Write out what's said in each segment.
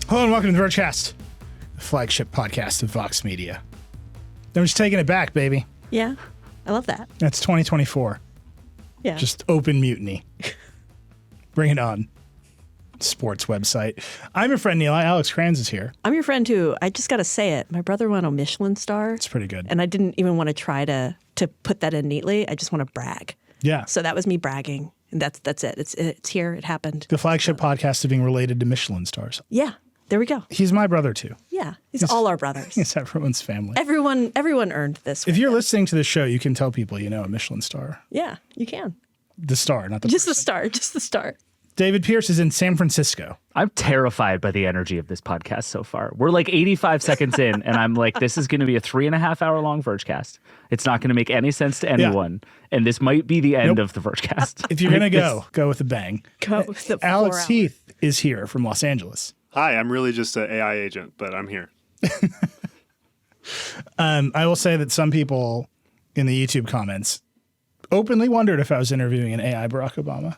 Hello and welcome to the Vergecast, the flagship podcast of Vox Media. They're just taking it back, baby. Yeah, I love that. That's 2024. Yeah. Just open mutiny. Bring it on. Sports website. I'm your friend Nilay. Alex Cranz is here. I'm your friend too. I just got to say it. My brother won a Michelin star. It's pretty good. And I didn't even want to try to put that in neatly. I just want to brag. Yeah. So that was me bragging. And that's it. It's here. It happened. The flagship podcast of being related to Michelin stars. Yeah. There we go. He's my brother too. Yeah. He's all our brothers. He's everyone's family. Everyone earned this. If you're listening to the show, you can tell people you know a Michelin star. Yeah, you can. The star, not the Just person. the star. Just the star. David Pierce is in San Francisco. I'm terrified by the energy of this podcast so far. We're like 85 seconds in, and I'm like, this is going to be a 3.5 hour long Vergecast. It's not going to make any sense to anyone, and this might be the end of the Vergecast. If you're going to go with a bang. Go with the 4 Alex hours. Heath is here from Los Angeles. Hi, I'm really just an AI agent, but I'm here. I will say that some people in the YouTube comments openly wondered if I was interviewing an AI Barack Obama.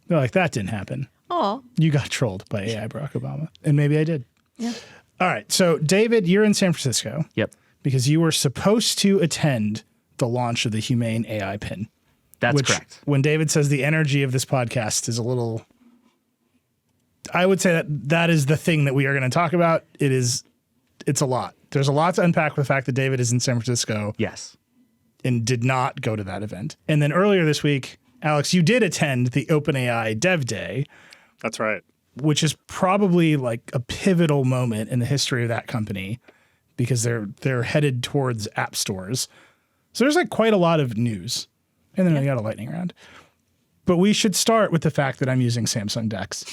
They're like, that didn't happen. Aw. You got trolled by AI Barack Obama. And maybe I did. Yeah. All right. So, David, you're in San Francisco. Yep, Because you were supposed to attend the launch of the Humane AI Pin. that's which, correct. When David says the energy of this podcast is a little... I would say that is the thing that we are going to talk about. It's a lot. There's a lot to unpack with the fact that David is in San Francisco. Yes. And did not go to that event. And then earlier this week, Alex, you did attend the OpenAI DevDay, That's right. which is probably like a pivotal moment in the history of that company because they're headed towards app stores. So there's like quite a lot of news. And then we got a lightning round. But we should start with the fact that I'm using Samsung DeX.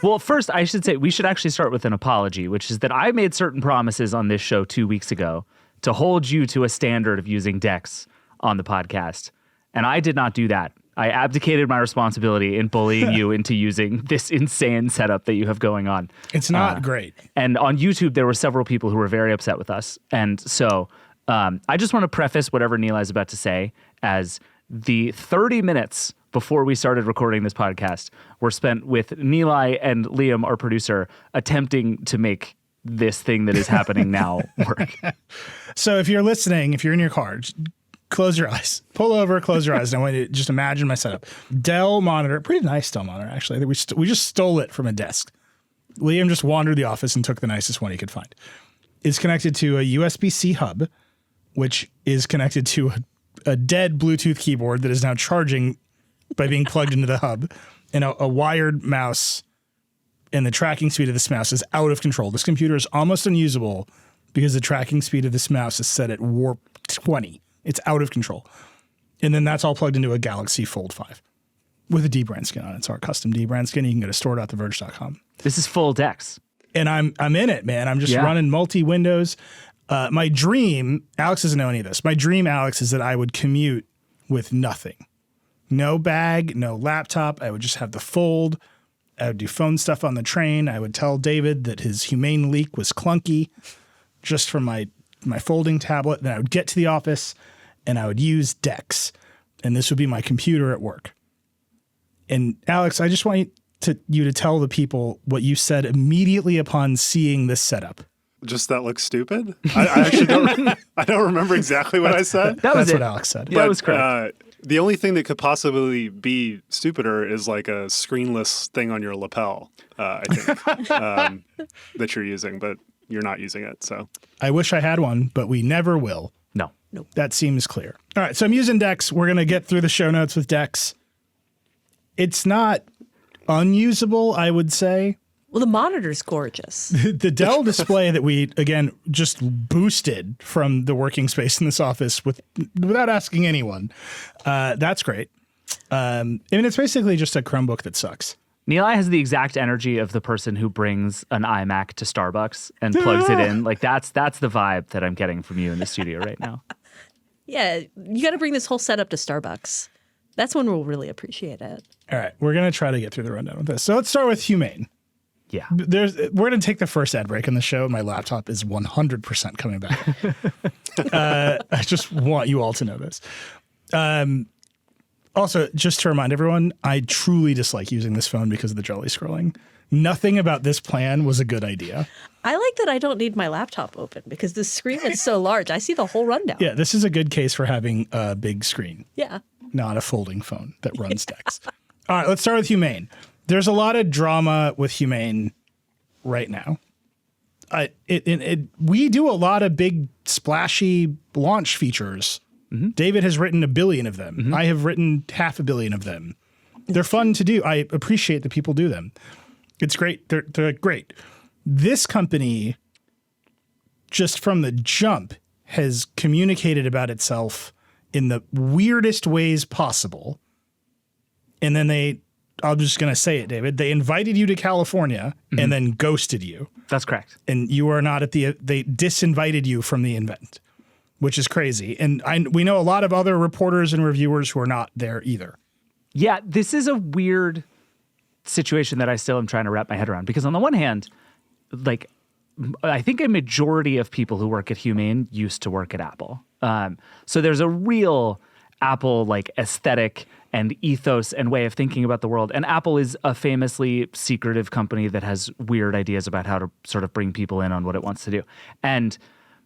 Well, first, I should say we should actually start with an apology, which is that I made certain promises on this show 2 weeks ago to hold you to a standard of using DeX on the podcast. And I did not do that. I abdicated my responsibility in bullying you into using this insane setup that you have going on. It's not great. And on YouTube, there were several people who were very upset with us. And so I just want to preface whatever Nilay is about to say as the 30 minutes before we started recording this podcast were spent with Nilay and Liam, our producer, attempting to make this thing that is happening now work. So if you're listening, if you're in your car, close your eyes. Pull over, close your eyes. And I want you to just imagine my setup. Dell monitor, pretty nice Dell monitor, actually. I think we just stole it from a desk. Liam just wandered the office and took the nicest one he could find. It's connected to a USB-C hub, which is connected to a dead Bluetooth keyboard that is now charging by being plugged into the hub, and a wired mouse. And the tracking speed of this mouse is out of control. This computer is almost unusable because the tracking speed of this mouse is set at warp 20. It's out of control. And then that's all plugged into a Galaxy Fold 5 with a dbrand skin on it. It's our custom dbrand skin. You can go to store.theverge.com. This is full DeX. And I'm in it, man. I'm just running multi-windows. My dream, Alex doesn't know any of this. My dream, Alex, is that I would commute with nothing. No bag, no laptop. I would just have the Fold. I would do phone stuff on the train. I would tell David that his Humane leak was clunky just from my folding tablet. Then I would get to the office and I would use DeX. And this would be my computer at work. And Alex, I just want you to tell the people what you said immediately upon seeing this setup. Just that looks stupid? I actually don't remember exactly what I said. That's what Alex said. That was correct. The only thing that could possibly be stupider is like a screenless thing on your lapel, I think, that you're using, but you're not using it. So I wish I had one, but we never will. No. That seems clear. All right, so I'm using DeX. We're going to get through the show notes with DeX. It's not unusable, I would say. Well, the monitor's gorgeous. The Dell display that we, again, just boosted from the working space in this office without asking anyone, that's great. I mean, it's basically just a Chromebook that sucks. Nilay has the exact energy of the person who brings an iMac to Starbucks and plugs it in. Like that's the vibe that I'm getting from you in the studio right now. Yeah, you got to bring this whole setup to Starbucks. That's when we'll really appreciate it. All right, we're going to try to get through the rundown with this. So let's start with Humane. Yeah. We're going to take the first ad break in the show. My laptop is 100% coming back. I just want you all to know this. Also, just to remind everyone, I truly dislike using this phone because of the jelly scrolling. Nothing about this plan was a good idea. I like that I don't need my laptop open because the screen is so large. I see the whole rundown. Yeah, this is a good case for having a big screen, Yeah. not a folding phone that runs text. All right, let's start with Humane. There's a lot of drama with Humane right now. We do a lot of big, splashy launch features. Mm-hmm. David has written 1 billion of them. Mm-hmm. I have written 500 million of them. They're fun to do. I appreciate that people do them. It's great. They're great. This company, just from the jump, has communicated about itself in the weirdest ways possible. And then I'm just going to say it, David, they invited you to California and then ghosted you. That's correct. And you are not they disinvited you from the event, which is crazy. And we know a lot of other reporters and reviewers who are not there either. Yeah, this is a weird situation that I still am trying to wrap my head around, because on the one hand, like, I think a majority of people who work at Humane used to work at Apple. So there's a real Apple like aesthetic and ethos and way of thinking about the world. And Apple is a famously secretive company that has weird ideas about how to sort of bring people in on what it wants to do. And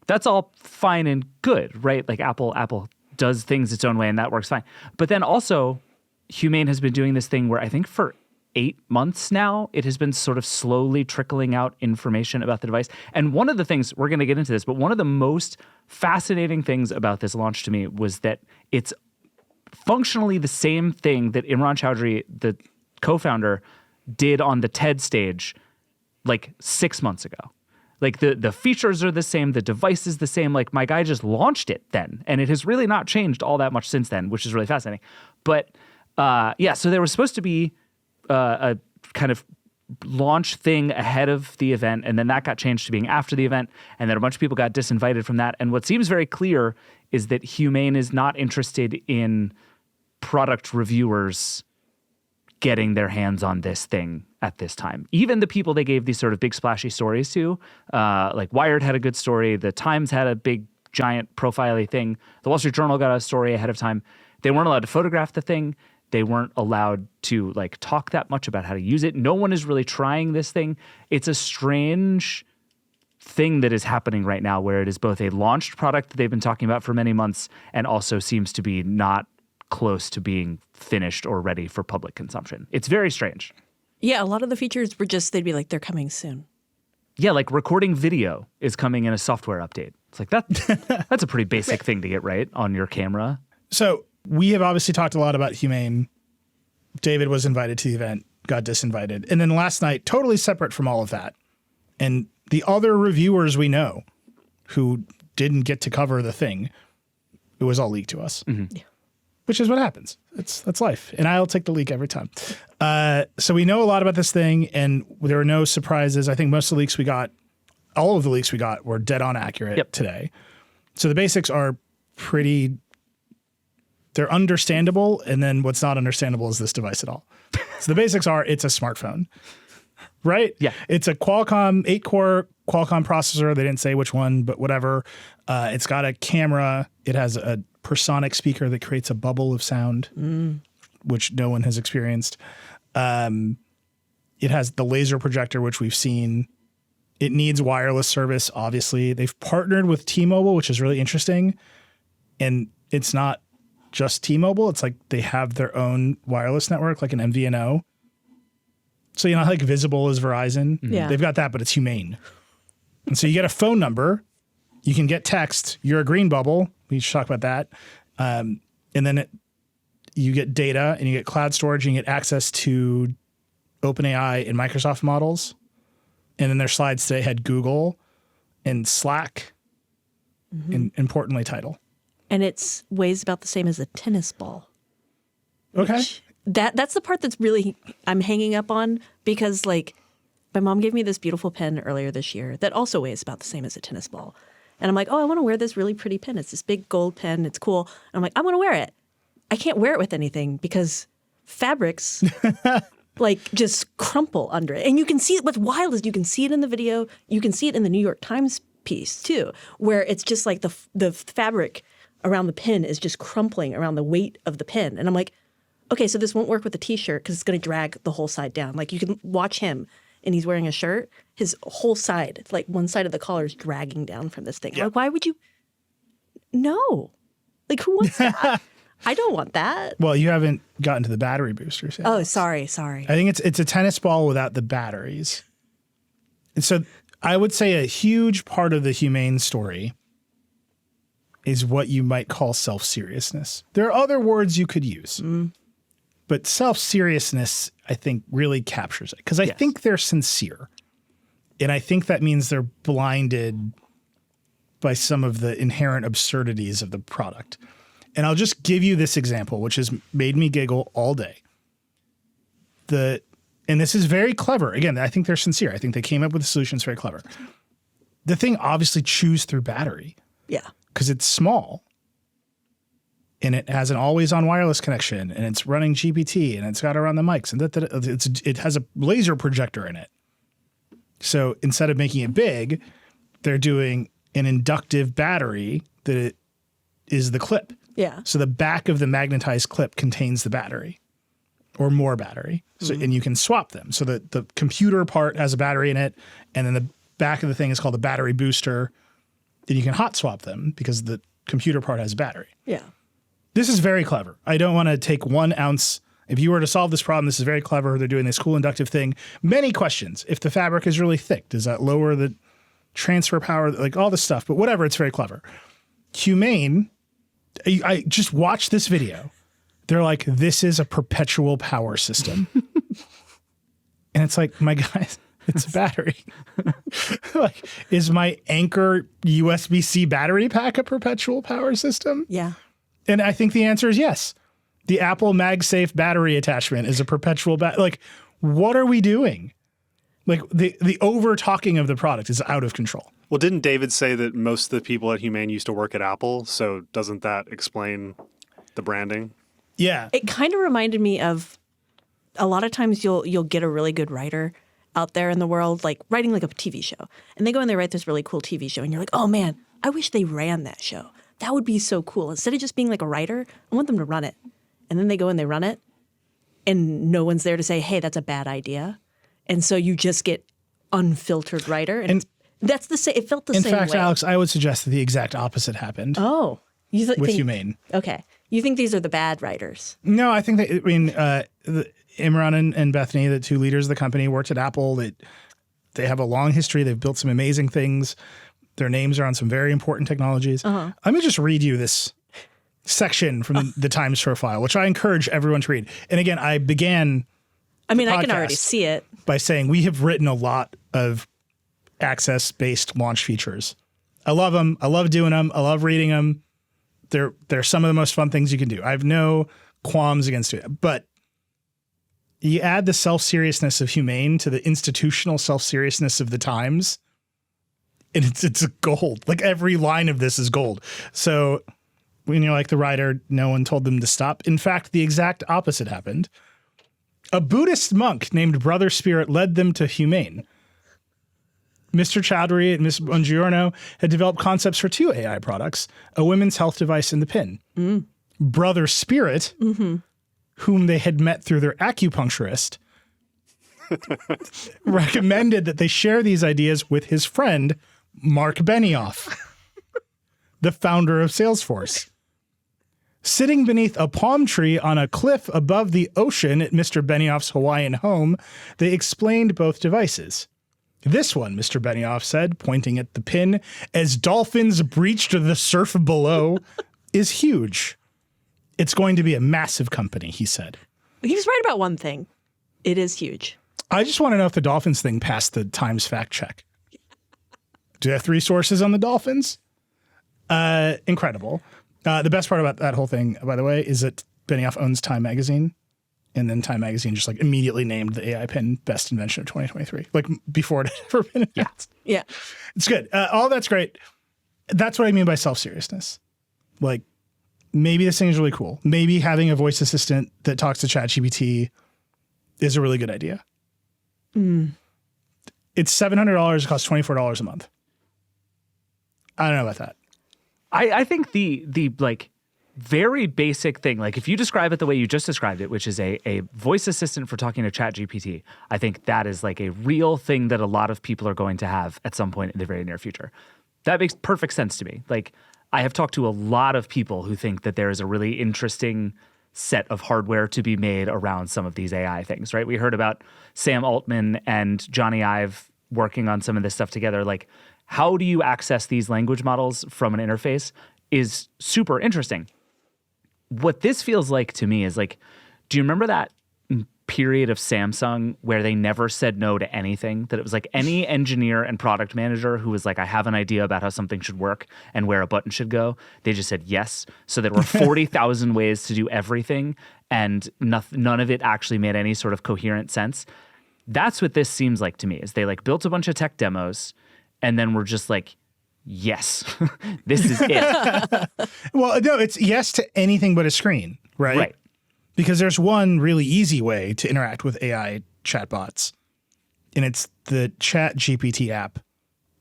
that's all fine and good, right? Like Apple does things its own way and that works fine. But then also Humane has been doing this thing where I think for 8 months now, it has been sort of slowly trickling out information about the device. And one of the things, we're going to get into this, but one of the most fascinating things about this launch to me was that it's functionally the same thing that Imran Chowdhury, the co-founder, did on the TED stage like 6 months ago. Like the features are the same, the device is the same. Like my guy just launched it then, and it has really not changed all that much since then, which is really fascinating. But so there was supposed to be a kind of launch thing ahead of the event, and then that got changed to being after the event, and then a bunch of people got disinvited from that. And what seems very clear is that Humane is not interested in product reviewers getting their hands on this thing at this time. Even the people they gave these sort of big splashy stories to, like Wired had a good story, the Times had a big giant profile-y thing, the Wall Street Journal got a story ahead of time. They weren't allowed to photograph the thing. They weren't allowed to like talk that much about how to use it. No one is really trying this thing. It's a strange thing that is happening right now where it is both a launched product that they've been talking about for many months and also seems to be not close to being finished or ready for public consumption. It's very strange. Yeah, a lot of the features were just, they'd be like, they're coming soon. Yeah, like recording video is coming in a software update. It's like that's a pretty basic thing to get right on your camera. So we have obviously talked a lot about Humane. David was invited to the event, got disinvited. And then last night, totally separate from all of that, and the other reviewers we know who didn't get to cover the thing, it was all leaked to us. Mm-hmm. Yeah. Which is what happens. That's life. And I'll take the leak every time. So we know a lot about this thing, and there were no surprises. I think most of the leaks we got, all of the leaks we got were dead on accurate today. So the basics are pretty... They're understandable, and then what's not understandable is this device at all. So the basics are it's a smartphone, right? Yeah. It's a Qualcomm 8-core Qualcomm processor. They didn't say which one, but whatever. It's got a camera. It has a personic speaker that creates a bubble of sound, which no one has experienced. It has the laser projector, which we've seen. It needs wireless service, obviously. They've partnered with T-Mobile, which is really interesting. And it's not just T-Mobile. It's like they have their own wireless network, like an MVNO. So, you know, like Visible is Verizon. Yeah. They've got that, but it's Humane. And so you get a phone number. You can get text. You're a green bubble. We should talk about that. And then you get data and you get cloud storage and you get access to OpenAI and Microsoft models. And then their slides today had Google and Slack and importantly Tidal. And it weighs about the same as a tennis ball. Okay. That's the part that's really I'm hanging up on, because like my mom gave me this beautiful pen earlier this year that also weighs about the same as a tennis ball. And I'm like, oh, I want to wear this really pretty pen. It's this big gold pen. It's cool. And I'm like, I want to wear it. I can't wear it with anything because fabrics like just crumple under it. And you can see it. What's wild is you can see it in the video. You can see it in the New York Times piece too, where it's just like the fabric around the pin is just crumpling around the weight of the pin. And I'm like, okay, so this won't work with a t-shirt because it's going to drag the whole side down. Like you can watch him and he's wearing a shirt, his whole side, like one side of the collar is dragging down from this thing. Yeah. Like, why would you? No. Like, who wants that? I don't want that. Well, you haven't gotten to the battery boosters yet. Oh, sorry. I think it's a tennis ball without the batteries. And so I would say a huge part of the Humane story is what you might call self-seriousness. There are other words you could use, but self-seriousness, I think, really captures it because I think they're sincere. And I think that means they're blinded by some of the inherent absurdities of the product. And I'll just give you this example, which has made me giggle all day. And this is very clever. Again, I think they're sincere. I think they came up with the solutions very clever. The thing obviously chews through battery. Yeah. Because it's small. And it has an always-on wireless connection. And it's running GPT. And it's got to run the mics. And it has a laser projector in it. So instead of making it big, they're doing an inductive battery that it is the clip. Yeah. So the back of the magnetized clip contains the battery or more battery. So, and you can swap them. So the computer part has a battery in it, and then the back of the thing is called the battery booster. And you can hot swap them because the computer part has a battery. Yeah. This is very clever. I don't want to take 1 ounce. If you were to solve this problem, this is very clever. They're doing this cool inductive thing. Many questions. If the fabric is really thick, does that lower the transfer power? Like all this stuff. But whatever, it's very clever. Humane, I just watched this video. They're like, this is a perpetual power system. And it's like, my guys, it's a battery. Like, is my Anchor USB-C battery pack a perpetual power system? Yeah. And I think the answer is yes. The Apple MagSafe battery attachment is a perpetual like, what are we doing? Like the over talking of the product is out of control. Well, didn't David say that most of the people at Humane used to work at Apple? So doesn't that explain the branding? Yeah. It kind of reminded me of a lot of times you'll get a really good writer out there in the world, like writing like a TV show. And they go and they write this really cool TV show. And you're like, oh man, I wish they ran that show. That would be so cool. Instead of just being like a writer, I want them to run it. And then they go and they run it. And no one's there to say, hey, that's a bad idea. And so you just get unfiltered writer. And that's the same. It felt the same way. In fact, Alex, I would suggest that the exact opposite happened Oh. You with think, Humane. Okay. You think these are the bad writers? No, I think that, Imran and Bethany, the two leaders of the company, worked at Apple. They have a long history. They've built some amazing things. Their names are on some very important technologies. Let me just read you this section from the Times profile, which I encourage everyone to read. And again, I began I mean, I can already see it. by saying we have written a lot of access-based launch features. I love them. I love doing them. I love reading them. They're some of the most fun things you can do. I have no qualms against it. But you add the self-seriousness of Humane to the institutional self-seriousness of the Times, and it's gold. Like every line of this is gold. So when you're like the writer, no one told them to stop. In fact, the exact opposite happened. A Buddhist monk named Brother Spirit led them to Humane. Mr. Chowdhury and Ms. Bongiorno had developed concepts for 2 AI products, a women's health device and the pin. Brother Spirit, whom they had met through their acupuncturist, recommended that they share these ideas with his friend, Mark Benioff, the founder of Salesforce. Sitting beneath a palm tree on a cliff above the ocean at Mr. Benioff's Hawaiian home, they explained both devices. This one, Mr. Benioff said, pointing at the pin, as dolphins breached the surf below, is huge. It's going to be a massive company, he said. He was right about one thing. It is huge. I just want to know if the dolphins thing passed the Times fact check. Do you have 3 sources on the dolphins? Incredible. The best part about that whole thing, by the way, is that Benioff owns Time Magazine. And then Time Magazine just like immediately named the AI Pin best invention of 2023, like before it had ever been announced. Yeah. It's good. All that's great. That's what I mean by self-seriousness. Like maybe this thing is really cool. Maybe having a voice assistant that talks to ChatGPT is a really good idea. It's $700. It costs $24 a month. I don't know about that. I think the like very basic thing. Like if you describe it the way you just described it, which is a voice assistant for talking to ChatGPT, I think that is like a real thing that a lot of people are going to have at some point in the very near future. That makes perfect sense to me. Like I have talked to a lot of people who think that there is a really interesting set of hardware to be made around some of these AI things, right? We heard about Sam Altman and Johnny Ive working on some of this stuff together. Like how do you access these language models from an interface is super interesting. What this feels like to me is like, do you remember that period of Samsung where they never said no to anything? That it was like any engineer and product manager who was like, I have an idea about how something should work and where a button should go. They just said yes. So there were 40,000 ways to do everything, and none of it actually made any sort of coherent sense. That's what this seems like to me, is they like built a bunch of tech demos and then were just like, yes, this is it. Well, no, it's yes to anything but a screen, right? Right. Because there's one really easy way to interact with AI chatbots, and it's the ChatGPT app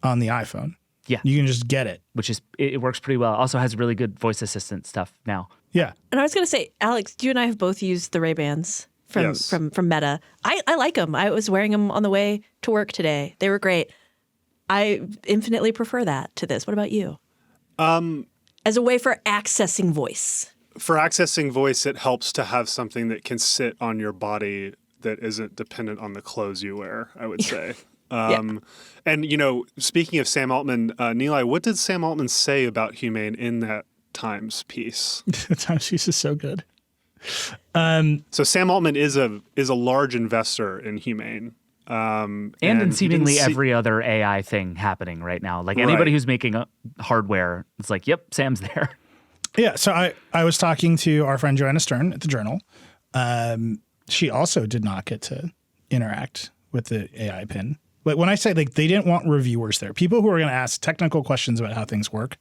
on the iPhone. Yeah. You can just get it. Which is, it works pretty well. Also has really good voice assistant stuff now. Yeah. And I was going to say, Alex, you and I have both used the Ray-Bans from Meta. I like them. I was wearing them on the way to work today. They were great. I infinitely prefer that to this. What about you? As a way for accessing voice. For accessing voice, it helps to have something that can sit on your body that isn't dependent on the clothes you wear, I would say. And, you know, speaking of Sam Altman, Nilay, what did Sam Altman say about Humane in that Times piece? The Times piece is so good. So Sam Altman is a large investor in Humane. And in seemingly every other AI thing happening right now. Like anybody who's making hardware, it's like, yep, Sam's there. Yeah, so I was talking to our friend Joanna Stern at the Journal. She also did not get to interact with the AI pin. But when I say like they didn't want reviewers there, people who are going to ask technical questions about how things work,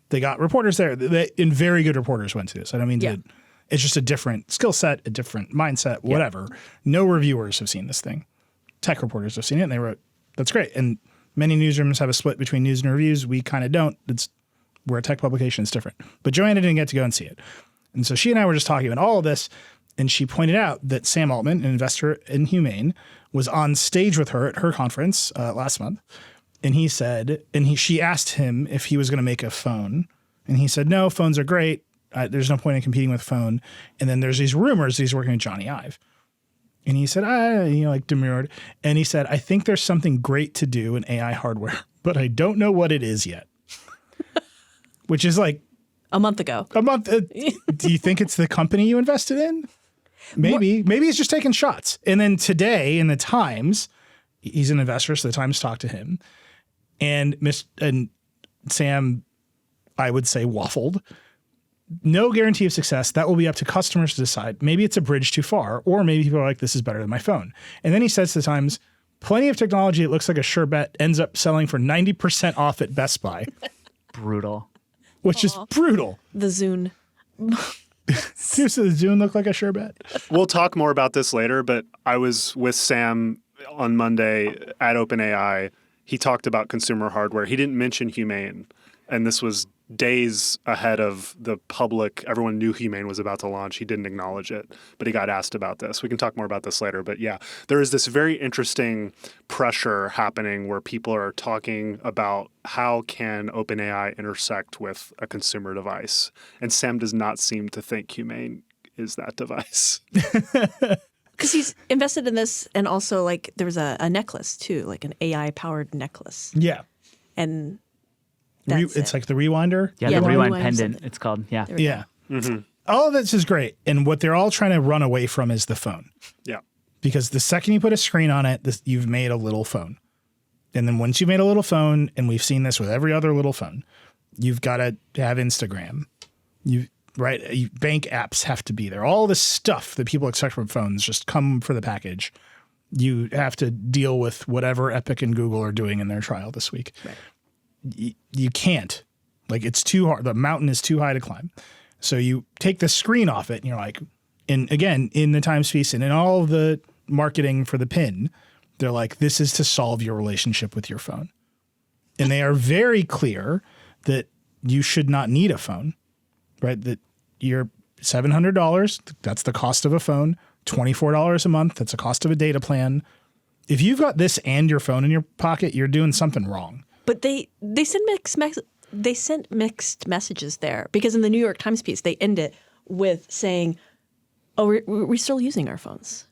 they got reporters there. And very good reporters went to this. I don't mean to. It's just a different skill set, a different mindset, whatever. No reviewers have seen this thing. Tech reporters have seen it, and they wrote, that's great. And many newsrooms have a split between news and reviews. We kind of don't. We're a tech publication, it's different. But Joanna didn't get to go and see it. And so she and I were just talking about all of this, and she pointed out that Sam Altman, an investor in Humane, was on stage with her at her conference last month. And he said, she asked him if he was going to make a phone. And he said, no, phones are great. There's no point in competing with phone. And then there's these rumors that he's working with Johnny Ive. And he said, like demurred. And he said, I think there's something great to do in AI hardware, but I don't know what it is yet. Which is like a month ago. Do you think it's the company you invested in? Maybe he's just taking shots. And then today in the Times, he's an investor, so the Times talked to him. And Sam, I would say, waffled. No guarantee of success. That will be up to customers to decide. Maybe it's a bridge too far, or maybe people are like, this is better than my phone. And then he says to the Times, plenty of technology, it looks like a sure bet, ends up selling for 90% off at Best Buy. Brutal. Which is brutal. The Zune. Does the Zune look like a sure bet? We'll talk more about this later, but I was with Sam on Monday at OpenAI. He talked about consumer hardware. He didn't mention Humane, and this was days ahead of the public. Everyone knew Humane was about to launch. He didn't acknowledge it, but he got asked about this. We can talk more about this later. But yeah, there is this very interesting pressure happening where people are talking about how can OpenAI intersect with a consumer device. And Sam does not seem to think Humane is that device. Because he's invested in this, and also like there was a necklace too, like an AI-powered necklace. Yeah. And it's like the Rewinder? Yeah, the Rewind pendant, something. it's called. Yeah. Yeah. Mm-hmm. All of this is great. And what they're all trying to run away from is the phone. Yeah. Because the second you put a screen on it, you've made a little phone. And then once you've made a little phone, and we've seen this with every other little phone, you've got to have Instagram. Bank apps have to be there. All this stuff that people expect from phones just come for the package. You have to deal with whatever Epic and Google are doing in their trial this week. Right. You can't. Like, it's too hard. The mountain is too high to climb. So you take the screen off it, and you're like, and again, in the Times piece and in all of the marketing for the pin, they're like, this is to solve your relationship with your phone. And they are very clear that you should not need a phone, right? That you're $700. That's the cost of a phone. $24 a month. That's the cost of a data plan. If you've got this and your phone in your pocket, you're doing something wrong. But they sent mixed messages there, because in the New York Times piece they end it with saying, "Oh, we're still using our phones.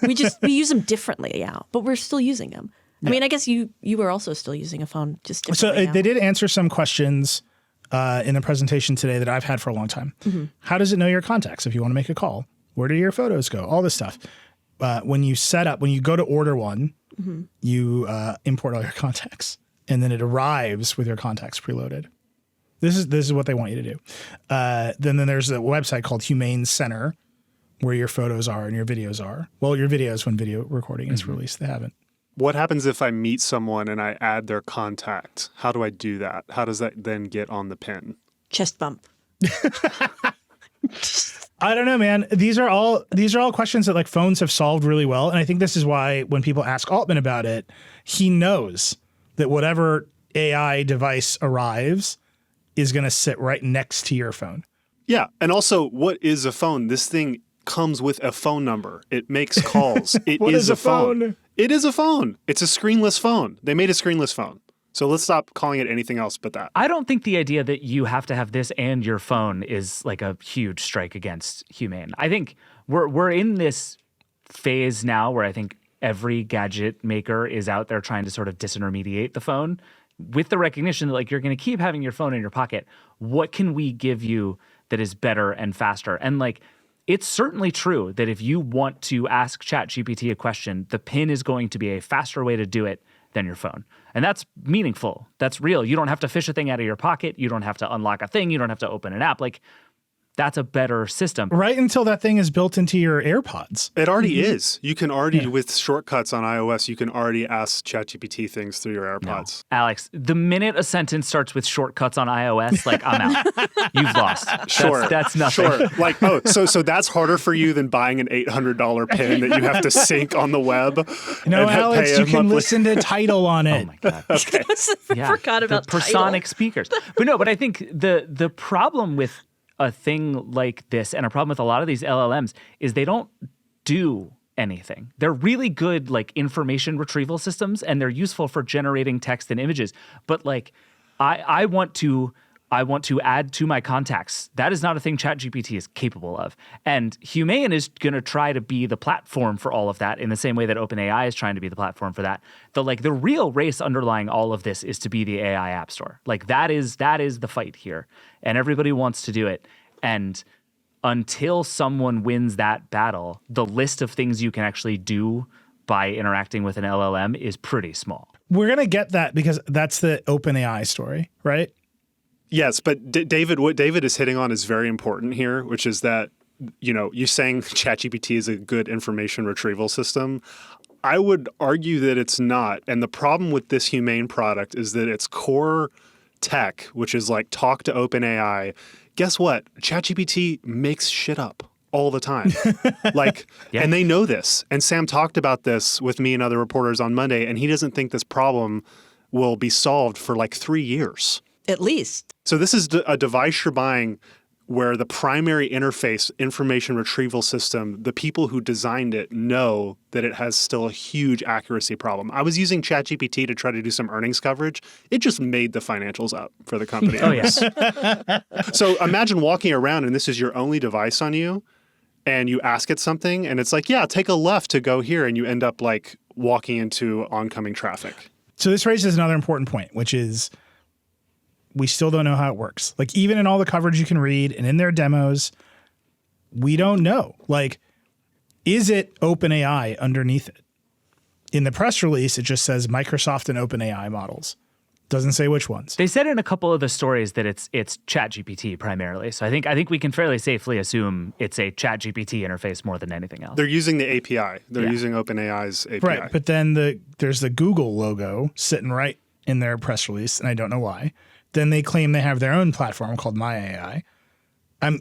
we use them differently, yeah, but we're still using them." I mean, I guess you were also still using a phone, just differently. So they did answer some questions in the presentation today that I've had for a long time. Mm-hmm. How does it know your contacts if you want to make a call? Where do your photos go? All this stuff. When you go to order one, mm-hmm. you import all your contacts, and then it arrives with your contacts preloaded. This is what they want you to do. Then there's a website called Humane Center where your photos are and your videos are. Well, your videos when video recording is released. They haven't. What happens if I meet someone and I add their contact? How do I do that? How does that then get on the pin? Chest bump. I don't know, man. These are all questions that like phones have solved really well. And I think this is why when people ask Altman about it, he knows that whatever AI device arrives is going to sit right next to your phone. Yeah. And also, what is a phone? This thing comes with a phone number. It makes calls. It is a phone. It is a phone. It's a screenless phone. They made a screenless phone. So let's stop calling it anything else but that. I don't think the idea that you have to have this and your phone is like a huge strike against Humane. I think we're in this phase now where I think every gadget maker is out there trying to sort of disintermediate the phone with the recognition that like you're going to keep having your phone in your pocket. What can we give you that is better and faster? And like, it's certainly true that if you want to ask ChatGPT a question, the pin is going to be a faster way to do it than your phone. And that's meaningful. That's real. You don't have to fish a thing out of your pocket. You don't have to unlock a thing. You don't have to open an app. Like, that's a better system. Right until that thing is built into your AirPods. It already is. You can already, with shortcuts on iOS, you can already ask ChatGPT things through your AirPods. No. Alex, the minute a sentence starts with shortcuts on iOS, like, I'm out. You've lost. Sure. That's nothing. Sure. Like, so that's harder for you than buying an $800 pin that you have to sync on the web. No, Alex, you can listen to Tidal on it. Oh my God. Okay. I forgot about the Personic speakers. But I think the problem with a thing like this, and a problem with a lot of these LLMs, is they don't do anything. They're really good like information retrieval systems, and they're useful for generating text and images. But like, I want to add to my contacts. That is not a thing ChatGPT is capable of. And Humane is going to try to be the platform for all of that in the same way that OpenAI is trying to be the platform for that. The real race underlying all of this is to be the AI app store. Like that is the fight here. And everybody wants to do it. And until someone wins that battle, the list of things you can actually do by interacting with an LLM is pretty small. We're going to get that because that's the OpenAI story, right? Yes, but David, what David is hitting on is very important here, which is that, you saying ChatGPT is a good information retrieval system. I would argue that it's not. And the problem with this Humane product is that its core tech, which is like talk to OpenAI, guess what? ChatGPT makes shit up all the time. And they know this. And Sam talked about this with me and other reporters on Monday, and he doesn't think this problem will be solved for like 3 years. At least. So this is a device you're buying where the primary interface information retrieval system, the people who designed it know that it has still a huge accuracy problem. I was using ChatGPT to try to do some earnings coverage. It just made the financials up for the company. Oh, yes. So imagine walking around and this is your only device on you, and you ask it something and it's like, yeah, take a left to go here, and you end up like walking into oncoming traffic. So this raises another important point, which is we still don't know how it works. Like even in all the coverage you can read and in their demos, we don't know. Like, is it OpenAI underneath it? In the press release, it just says Microsoft and OpenAI models. Doesn't say which ones. They said in a couple of the stories that it's ChatGPT primarily. So I think we can fairly safely assume it's a ChatGPT interface more than anything else. They're using the API. They're using OpenAI's API. Right, but then there's the Google logo sitting right in their press release, and I don't know why. Then they claim they have their own platform called My AI.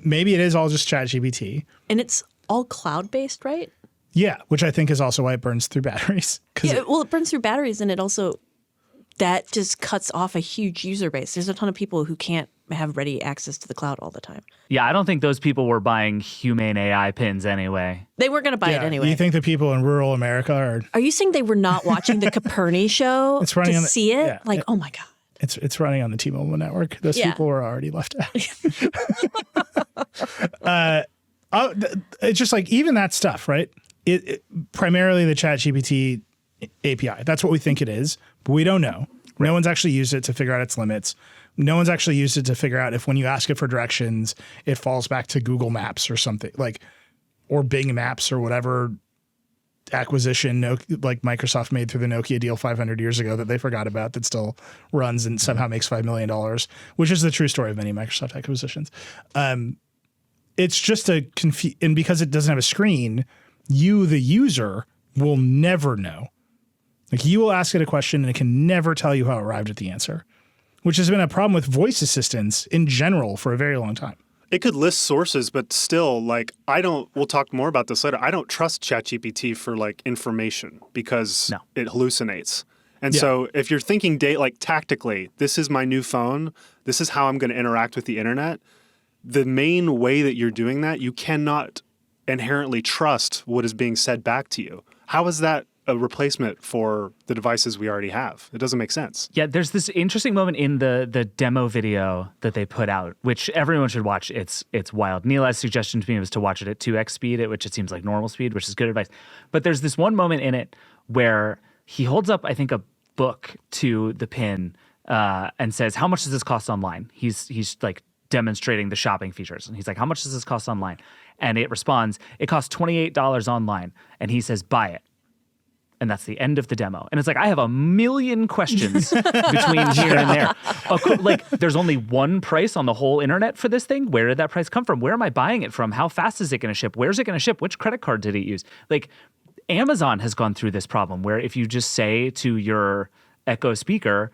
Maybe it is all just ChatGPT. And it's all cloud-based, right? Yeah, which I think is also why it burns through batteries. Yeah, it burns through batteries, and it also, that just cuts off a huge user base. There's a ton of people who can't have ready access to the cloud all the time. Yeah, I don't think those people were buying Humane AI pins anyway. They were going to buy it anyway. You think the people in rural America Are you saying they were not watching the Caperni show It's running to on the- see it? yeah. Like, oh my God. It's running on the T-Mobile network. Those Yeah. people were already left out. It's just like even that stuff, right? Primarily the ChatGPT API. That's what we think it is, but we don't know. No one's actually used it to figure out its limits. No one's actually used it to figure out if when you ask it for directions, it falls back to Google Maps or something or Bing Maps or whatever acquisition like Microsoft made through the Nokia deal 500 years ago that they forgot about that still runs and somehow makes $5 million, which is the true story of many Microsoft acquisitions. It's just and because it doesn't have a screen, you, the user, will never know. Like you will ask it a question and it can never tell you how it arrived at the answer, which has been a problem with voice assistants in general for a very long time. It could list sources, but still, we'll talk more about this later. I don't trust ChatGPT for information because it hallucinates. And so if you're thinking tactically, this is my new phone, this is how I'm going to interact with the internet, the main way that you're doing that, you cannot inherently trust what is being said back to you. How is that a replacement for the devices we already have? It doesn't make sense. Yeah, there's this interesting moment in the demo video that they put out, which everyone should watch. It's wild. Nilay's suggestion to me was to watch it at 2x speed, at which it seems like normal speed, which is good advice. But there's this one moment in it where he holds up, I think, a book to the pin and says, "How much does this cost online?" He's like demonstrating the shopping features, and he's like, "How much does this cost online?" And it responds, "It costs $28 online." And he says, "Buy it." And that's the end of the demo. And it's like, I have a million questions between here and there. There's only one price on the whole internet for this thing. Where did that price come from? Where am I buying it from? How fast is it going to ship? Where's it going to ship? Which credit card did it use? Amazon has gone through this problem where if you just say to your Echo speaker,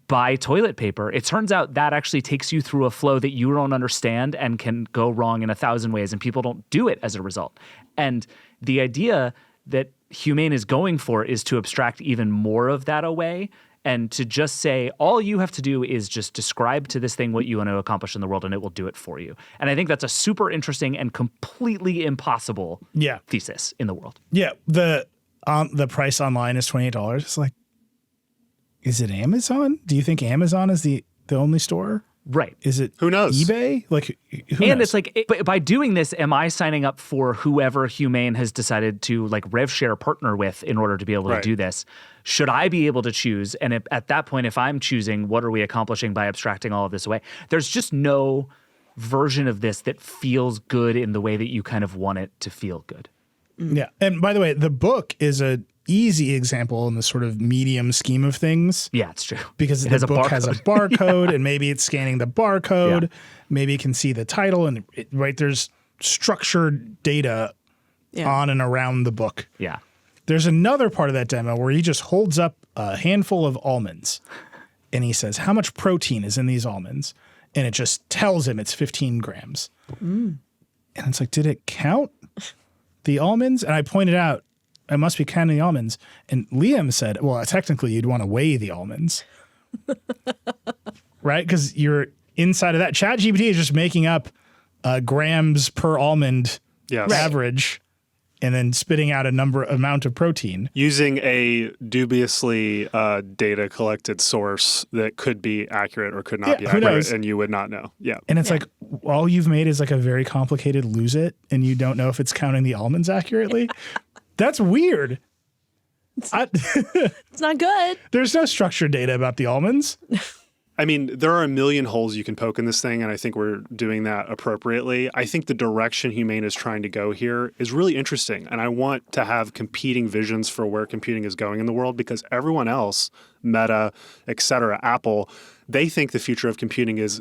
buy toilet paper, it turns out that actually takes you through a flow that you don't understand and can go wrong in 1,000 ways, and people don't do it as a result. And the idea that Humane is going for is to abstract even more of that away and to just say, all you have to do is just describe to this thing what you want to accomplish in the world and it will do it for you. And I think that's a super interesting and completely impossible thesis in the world. Yeah. The price online is $28. It's like, is it Amazon? Do you think Amazon is the only store? Right. Is it who knows? eBay? Who and knows? It's by doing this, am I signing up for whoever Humane has decided to rev share partner with in order to be able to do this? Should I be able to choose? And at that point, if I'm choosing, what are we accomplishing by abstracting all of this away? There's just no version of this that feels good in the way that you kind of want it to feel good. Yeah. And by the way, the book is a easy example in the sort of medium scheme of things. Yeah, it's true. Because the book has a barcode and maybe it's scanning the barcode. Yeah. Maybe it can see the title and there's structured data on and around the book. Yeah. There's another part of that demo where he just holds up a handful of almonds and he says, how much protein is in these almonds? And it just tells him it's 15 grams. And it's like, did it count the almonds? And I pointed out, I must be counting the almonds. And Liam said, well, technically you'd want to weigh the almonds. Right? Because you're inside of that. ChatGPT is just making up grams per almond average and then spitting out amount of protein. Using a dubiously data collected source that could be accurate or could not be accurate, and you would not know. Yeah. And it's like, all you've made is a very complicated lose it, and you don't know if it's counting the almonds accurately. That's weird. It's not good. There's no structured data about the almonds. I mean, there are a million holes you can poke in this thing, and I think we're doing that appropriately. I think the direction Humane is trying to go here is really interesting, and I want to have competing visions for where computing is going in the world because everyone else, Meta, et cetera, Apple, they think the future of computing is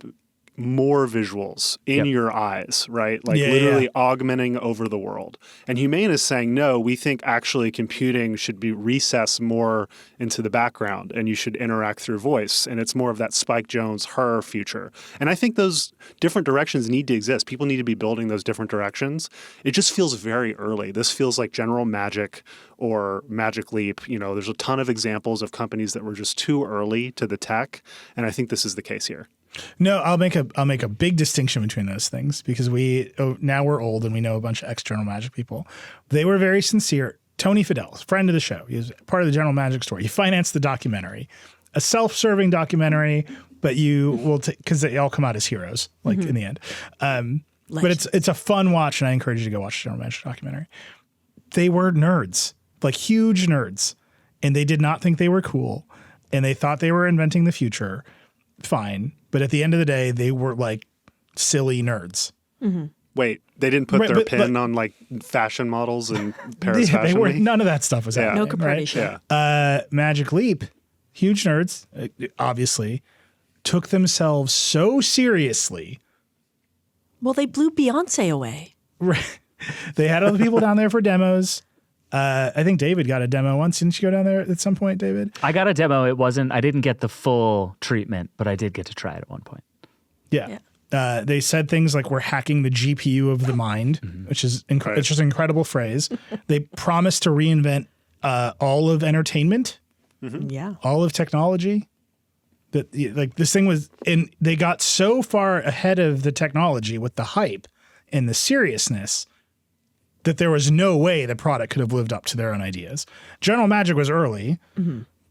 more visuals in your eyes, right? Literally augmenting over the world. And Humane is saying, no, we think actually computing should be recessed more into the background and you should interact through voice. And it's more of that Spike Jonze, her future. And I think those different directions need to exist. People need to be building those different directions. It just feels very early. This feels like General Magic or Magic Leap. There's a ton of examples of companies that were just too early to the tech. And I think this is the case here. No, I'll make a big distinction between those things because now we're old and we know a bunch of external magic people. They were very sincere. Tony Fidel, friend of the show, he was part of the General Magic story. He financed the documentary, a self-serving documentary, but you will because they all come out as heroes, like in the end. But it's a fun watch, and I encourage you to go watch the General Magic documentary. They were nerds, like huge nerds, and they did not think they were cool, and they thought they were inventing the future. Fine. But at the end of the day, they were like silly nerds. Wait, they didn't put their pin on like fashion models and Paris they Fashion were, Week? none of that stuff was happening. No Caprati show. Yeah. Magic Leap, huge nerds, obviously, took themselves so seriously. Well, they blew Beyonce away. They had other people down there for demos. I think David got a demo once. Didn't you go down there at some point, David? I got a demo. I didn't get the full treatment, but I did get to try it at one point. Yeah. They said things like we're hacking the GPU of the mind, which is it's just an incredible phrase. They promised to reinvent all of entertainment, Yeah. all of technology. That like this thing was, and they got so far ahead of the technology with the hype and the seriousness that there was no way the product could have lived up to their own ideas. General Magic was early,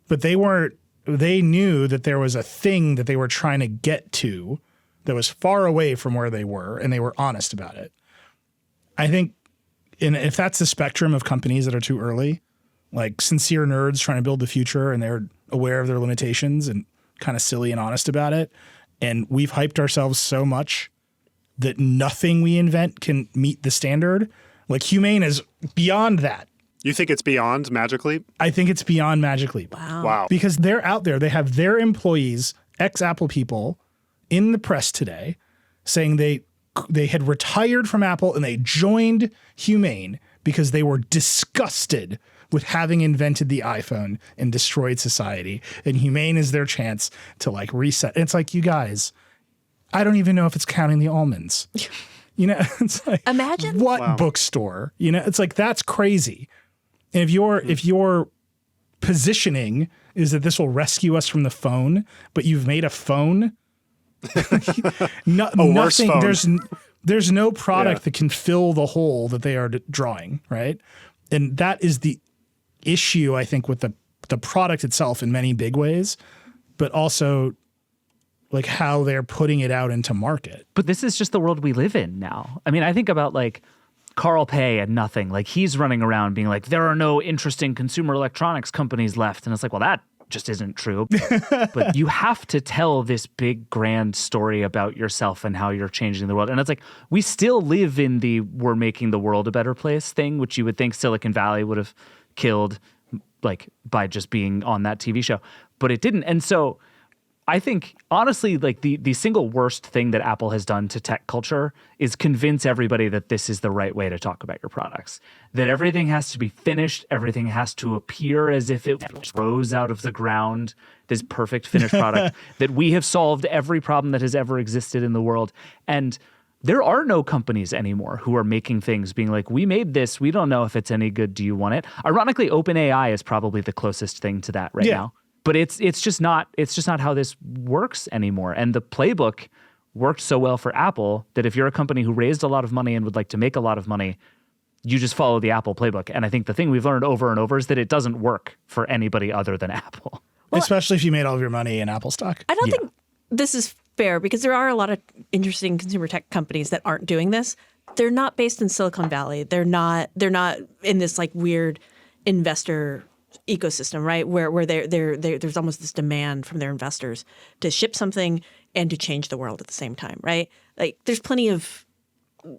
but they knew that there was a thing that they were trying to get to that was far away from where they were, and they were honest about it. I think if that's the spectrum of companies that are too early, like sincere nerds trying to build the future and they're aware of their limitations and kind of silly and honest about it, and we've hyped ourselves so much that nothing we invent can meet the standard. Like Humane is beyond that. You think it's beyond Magic Leap? I think it's beyond Magic Leap. Wow. Because they're out there. They have their employees, ex-Apple people, in the press today saying they had retired from Apple and they joined Humane because they were disgusted with having invented the iPhone and destroyed society. And Humane is their chance to like reset. And it's like, you guys, I don't even know if it's counting the almonds. You know, it's like, Imagine what bookstore? You know, it's like, that's crazy. And if your positioning is that this will rescue us from the phone, but you've made a phone, worse phone. There's no product that can fill the hole that they are drawing, right? And that is the issue, I think, with the product itself in many big ways, but also like how they're putting it out into market. But this is just the world we live in now. I mean, I think about like Carl Pei and nothing. Like he's running around being like, there are no interesting consumer electronics companies left. And it's like, well, that just isn't true. But you have to tell this big grand story about yourself and how you're changing the world. And it's like, we still live in the we're making the world a better place thing, which you would think Silicon Valley would have killed like by just being on that TV show, but it didn't. And so I think, honestly, like the single worst thing that Apple has done to tech culture is convince everybody that this is the right way to talk about your products. That everything has to be finished, everything has to appear as if it rose out of the ground, this perfect finished product, that we have solved every problem that has ever existed in the world. And there are no companies anymore who are making things being like, we made this, we don't know if it's any good, do you want it? Ironically, OpenAI is probably the closest thing to that right now. But it's just not how this works anymore. And the playbook worked so well for Apple that if you're a company who raised a lot of money and would like to make a lot of money, you just follow the Apple playbook. And I think the thing we've learned over and over is that it doesn't work for anybody other than Apple. Well, especially if you made all of your money in Apple stock. I don't think this is fair because there are a lot of interesting consumer tech companies that aren't doing this. They're not based in Silicon Valley. They're not in this like weird investor ecosystem, right? Where there's almost this demand from their investors to ship something and to change the world at the same time, right? Like there's plenty of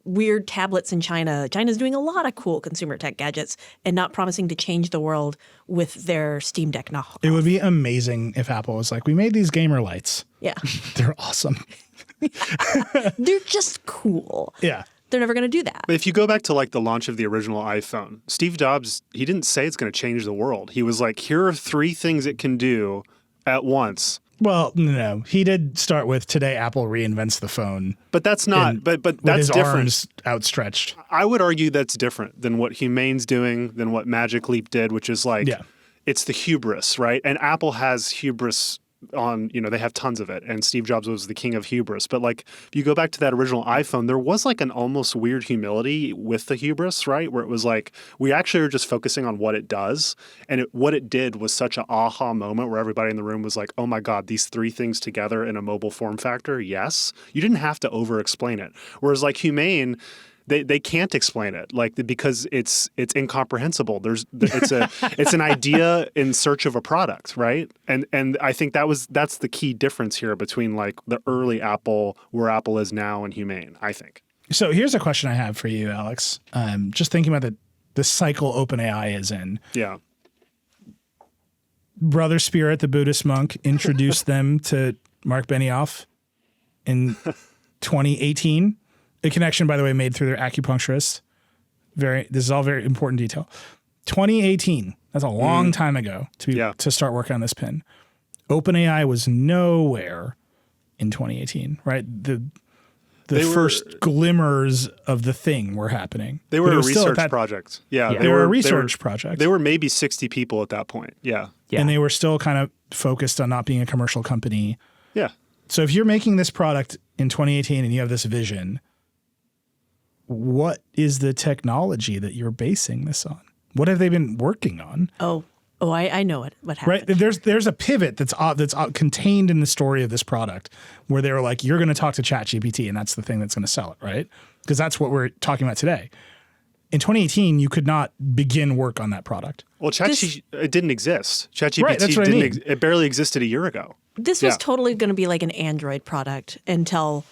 weird tablets in China. China's doing a lot of cool consumer tech gadgets and not promising to change the world with their Steam Deck knockoff. It would be amazing if Apple was like, we made these gamer lights. Yeah. They're awesome. They're just cool. Yeah. They're never going to do that. But if you go back to like the launch of the original iPhone, Steve Jobs, he didn't say it's going to change the world. He was like, here are 3 things it can do at once. Well, no, he did start with today Apple reinvents the phone. But that's not, but with that's his different. Arms outstretched. I would argue that's different than what Humane's doing, than what Magic Leap did, which is like, it's the hubris, right? And Apple has hubris on, they have tons of it, and Steve Jobs was the king of hubris. But like, if you go back to that original iPhone, there was like an almost weird humility with the hubris, right? Where it was like, we actually are just focusing on what it does. And what it did was such an aha moment where everybody in the room was like, oh my God, these three things together in a mobile form factor. Yes. You didn't have to over explain it. Whereas like Humane, they can't explain it, like, because it's incomprehensible. It's an idea in search of a product, right? And I think that's the key difference here between like the early Apple, where Apple is now, and Humane, I think. So here's a question I have for you, Alex. Just thinking about the cycle OpenAI is in. Yeah. Brother Spirit, the Buddhist monk, introduced them to Mark Benioff in 2018. A connection, by the way, made through their acupuncturist. This is all very important detail. 2018. That's a long time ago to start working on this pin. OpenAI was nowhere in 2018, right? The first glimmers of the thing were happening. They were a research project. Yeah, they were a research project. They were maybe 60 people at that point. Yeah. And they were still kind of focused on not being a commercial company. Yeah. So if you're making this product in 2018 and you have this vision, what is the technology that you're basing this on? What have they been working on? Oh, I know what happened. Right. There's a pivot that's contained in the story of this product where they were like, you're going to talk to ChatGPT and that's the thing that's going to sell it, right? Because that's what we're talking about today. In 2018, you could not begin work on that product. Well, it didn't exist. ChatGPT it barely existed a year ago. This was totally going to be like an Android product until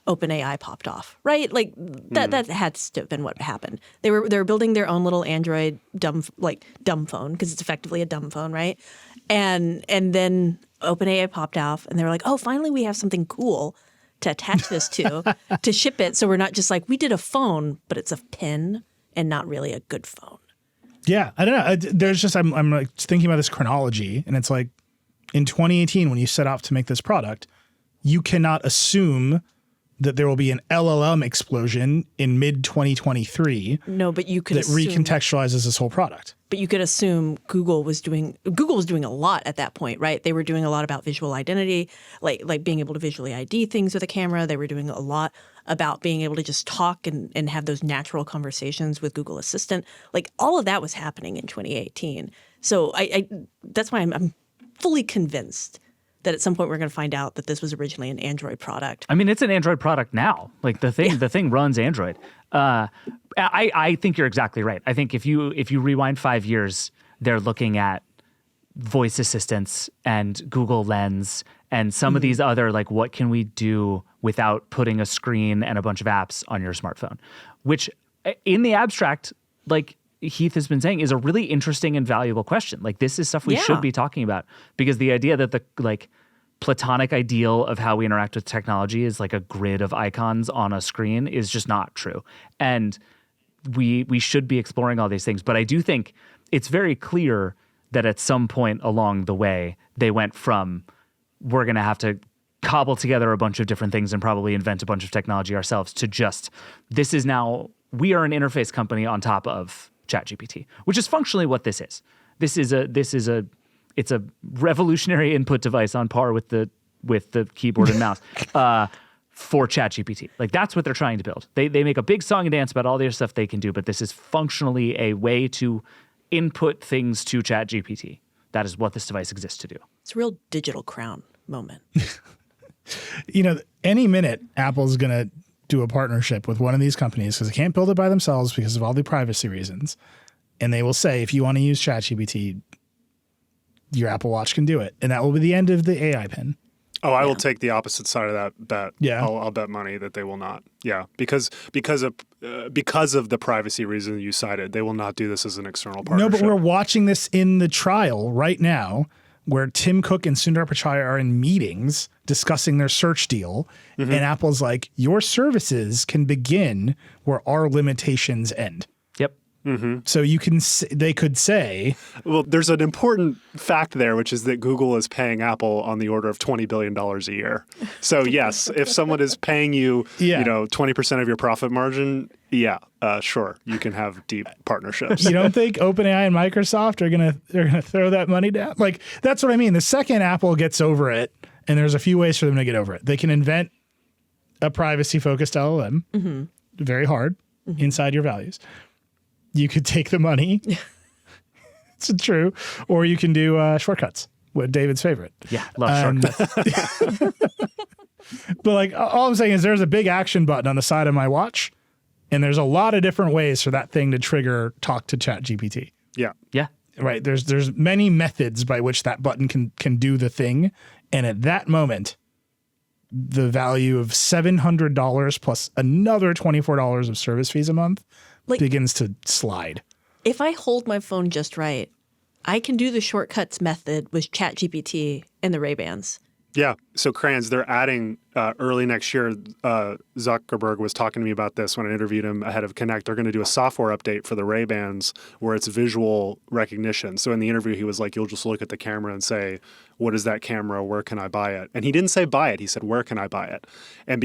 OpenAI popped off, right? Like that had to have been what happened. They were building their own little Android dumb phone, because it's effectively a dumb phone, right? And then OpenAI popped off, and they were like, oh, finally we have something cool to attach this to ship it. So we're not just like, we did a phone, but it's a pin and not really a good phone. Yeah, I don't know. There's just I'm like thinking about this chronology, and it's like in 2018 when you set out to make this product, you cannot assume that there will be an LLM explosion in mid-2023. No, but you could that recontextualizes this whole product. But you could assume Google was doing a lot at that point, right? They were doing a lot about visual identity, like being able to visually ID things with a camera. They were doing a lot about being able to just talk and have those natural conversations with Google Assistant. Like all of that was happening in 2018. So I that's why I'm fully convinced that at some point we're going to find out that this was originally an Android product. I mean, it's an Android product now. Like the thing runs Android. I think you're exactly right. I think if you rewind 5 years, they're looking at voice assistants and Google Lens and some of these other, like, what can we do without putting a screen and a bunch of apps on your smartphone, which in the abstract, like Heath has been saying, is a really interesting and valuable question. Like, this is stuff we should be talking about, because the idea that the platonic ideal of how we interact with technology is like a grid of icons on a screen is just not true. And we should be exploring all these things. But I do think it's very clear that at some point along the way, they went from, we're going to have to cobble together a bunch of different things and probably invent a bunch of technology ourselves, to just, this is now, we are an interface company on top of ChatGPT, which is functionally what this is. It's a revolutionary input device on par with the keyboard and mouse for ChatGPT. Like, that's what they're trying to build. They make a big song and dance about all the other stuff they can do, but this is functionally a way to input things to ChatGPT. That is what this device exists to do. It's a real digital crown moment. Any minute Apple's going to do a partnership with one of these companies, because they can't build it by themselves because of all the privacy reasons. And they will say, if you want to use ChatGPT, your Apple Watch can do it. And that will be the end of the AI Pin. Oh, I will take the opposite side of that bet. Yeah. I'll bet money that they will not. Yeah, because of the privacy reason you cited, they will not do this as an external partnership. No, but we're watching this in the trial right now, where Tim Cook and Sundar Pichai are in meetings discussing their search deal. And Apple's like, your services can begin where our limitations end. Yep. So you can, they could say, Well, there's an important fact there, which is that Google is paying Apple on the order of $20 billion a year. So yes, if someone is paying you, 20% of your profit margin, sure, you can have deep partnerships. you don't think OpenAI and Microsoft are gonna throw that money down? Like, that's what I mean. The second Apple gets over it, and there's a few ways for them to get over it. They can invent a privacy-focused LLM, very hard, inside your values. You could take the money. It's true. Or you can do shortcuts, what David's favorite. Yeah, love shortcuts. But like, all I'm saying is there's a big action button on the side of my watch, and there's a lot of different ways for that thing to trigger talk to ChatGPT. Yeah. Yeah. Right. There's many methods by which that button can do the thing. And at that moment, the value of $700 plus another $24 of service fees a month begins to slide. If I hold my phone just right, I can do the shortcuts method with ChatGPT and the Ray-Bans. Yeah. So Cranz, they're adding early next year. Zuckerberg was talking to me about this when I interviewed him ahead of Connect. They're going to do a software update for the Ray-Bans where it's visual recognition. So in the interview, he was like, you'll just look at the camera and say, what is that camera? Where can I buy it? And he didn't say buy it. He said, where can I buy it? And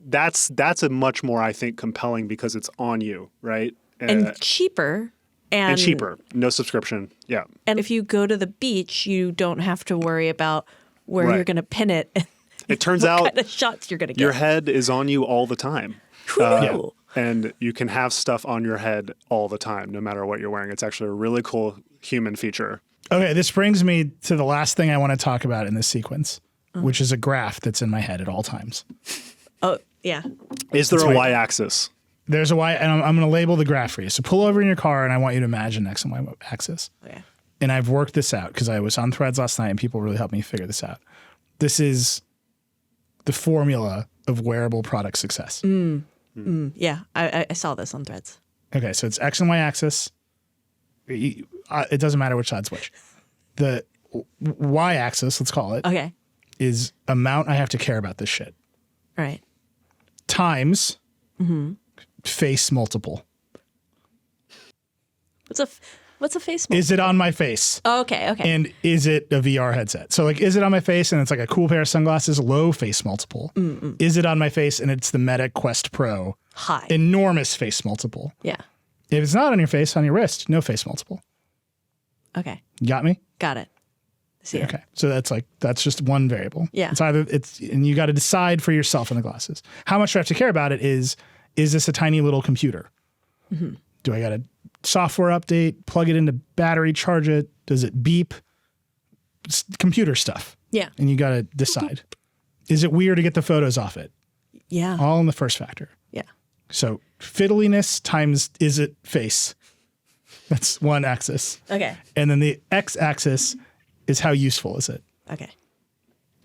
that's a much more, I think, compelling because it's on you, right? And cheaper. And cheaper. No subscription. Yeah. And if you go to the beach, you don't have to worry about where you're going to pin it. It turns what out kind of shots you're going to get. Your head is on you all the time. And you can have stuff on your head all the time, no matter what you're wearing. It's actually a really cool human feature. Okay, this brings me to the last thing I want to talk about in this sequence, which is a graph that's in my head at all times. Oh, yeah. Is there a y-axis? There's a y, and I'm going to label the graph for you. So pull over in your car, and I want you to imagine X and Y axis. Okay. And I've worked this out because I was on Threads last night, and people really helped me figure this out. This is the formula of wearable product success. Yeah, I saw this on Threads. Okay, so it's X and Y axis. It doesn't matter which side's which. The Y axis, let's call it, Okay. is amount I have to care about this shit. Right. Times face multiple. What's a face? Is it on my face? Oh, okay. And is it a VR headset? So like, is it on my face and it's like a cool pair of sunglasses? Low face multiple. Is it on my face and it's the Meta Quest Pro? High. Enormous face multiple. Yeah. If it's not on your face, on your wrist, no face multiple. Okay. You got me? Got it. See it. Okay. So that's just one variable. Yeah. And you got to decide for yourself in the glasses. How much do I have to care about it is this a tiny little computer? Do I got to software update, plug it into battery, charge it? Does it beep? Computer stuff. Yeah. And you got to decide. Is it weird to get the photos off it? Yeah. All in the first factor. Yeah. So fiddliness times is it face. That's one axis. Okay. And then the X axis is how useful is it? Okay.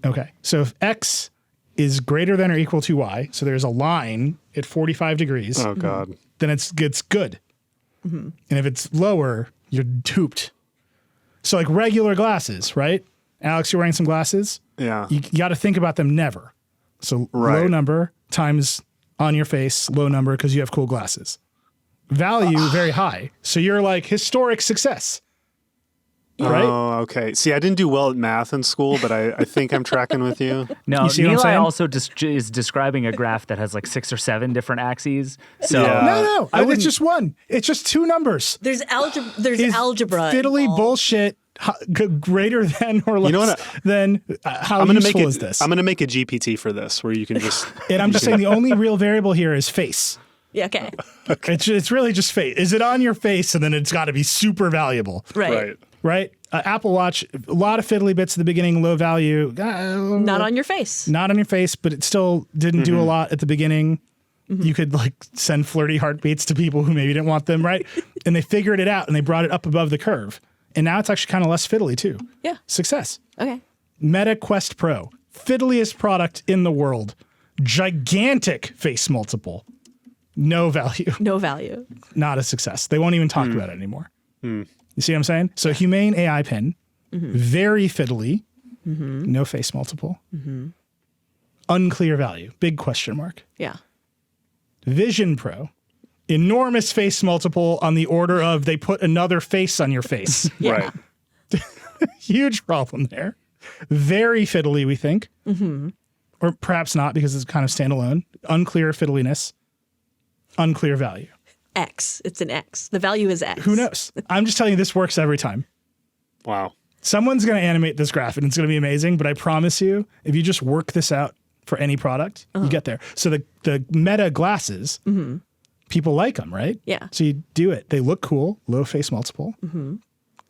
Okay. So if X is greater than or equal to Y, so there's a line at 45 degrees, Oh, God. then it's good. And if it's lower, you're duped. So like regular glasses, right? Alex, you're wearing some glasses. Yeah. You got to think about them never. So low Right. number times on your face, low number because you have cool glasses. Value, very high. So you're like historic success. Right? Oh, okay. See, I didn't do well at math in school, but I think I'm tracking with you. No, You see what I'm Nilay saying? also is describing a graph that has like 6 or 7 different axes. So Yeah. No. It's just one. It's just two numbers. There's algebra. There's Is algebra. Fiddly involved. bullshit greater than or less know what? than how I'm gonna useful make it. is this? I'm gonna make a GPT for this, where you can just. And I'm just saying the only real variable here is face. Yeah. Okay. It's really just face. Is it on your face? And then it's got to be super valuable, Right. right? Apple Watch, a lot of fiddly bits at the beginning, low value. Not on your face. Not on your face, but it still didn't do a lot at the beginning. You could like send flirty heartbeats to people who maybe didn't want them, right? And they figured it out and they brought it up above the curve. And now it's actually kind of less fiddly too. Yeah. Success. Okay. Meta Quest Pro, fiddliest product in the world. Gigantic face multiple. No value. No value. Not a success. They won't even talk about it anymore. You see what I'm saying? So Humane AI Pin, very fiddly, no face multiple, unclear value, big question mark. Yeah. Vision Pro, enormous face multiple on the order of they put another face on your face. Right. Huge problem there. Very fiddly, we think. Mm-hmm. Or perhaps not because it's kind of standalone. Unclear fiddliness. Unclear value. X. It's an X. The value is X. Who knows? I'm just telling you, this works every time. Wow. Someone's going to animate this graph and it's going to be amazing, but I promise you, if you just work this out for any product, you get there. So the Meta glasses, people like them, right? Yeah. So you do it. They look cool, low face multiple. Mm-hmm.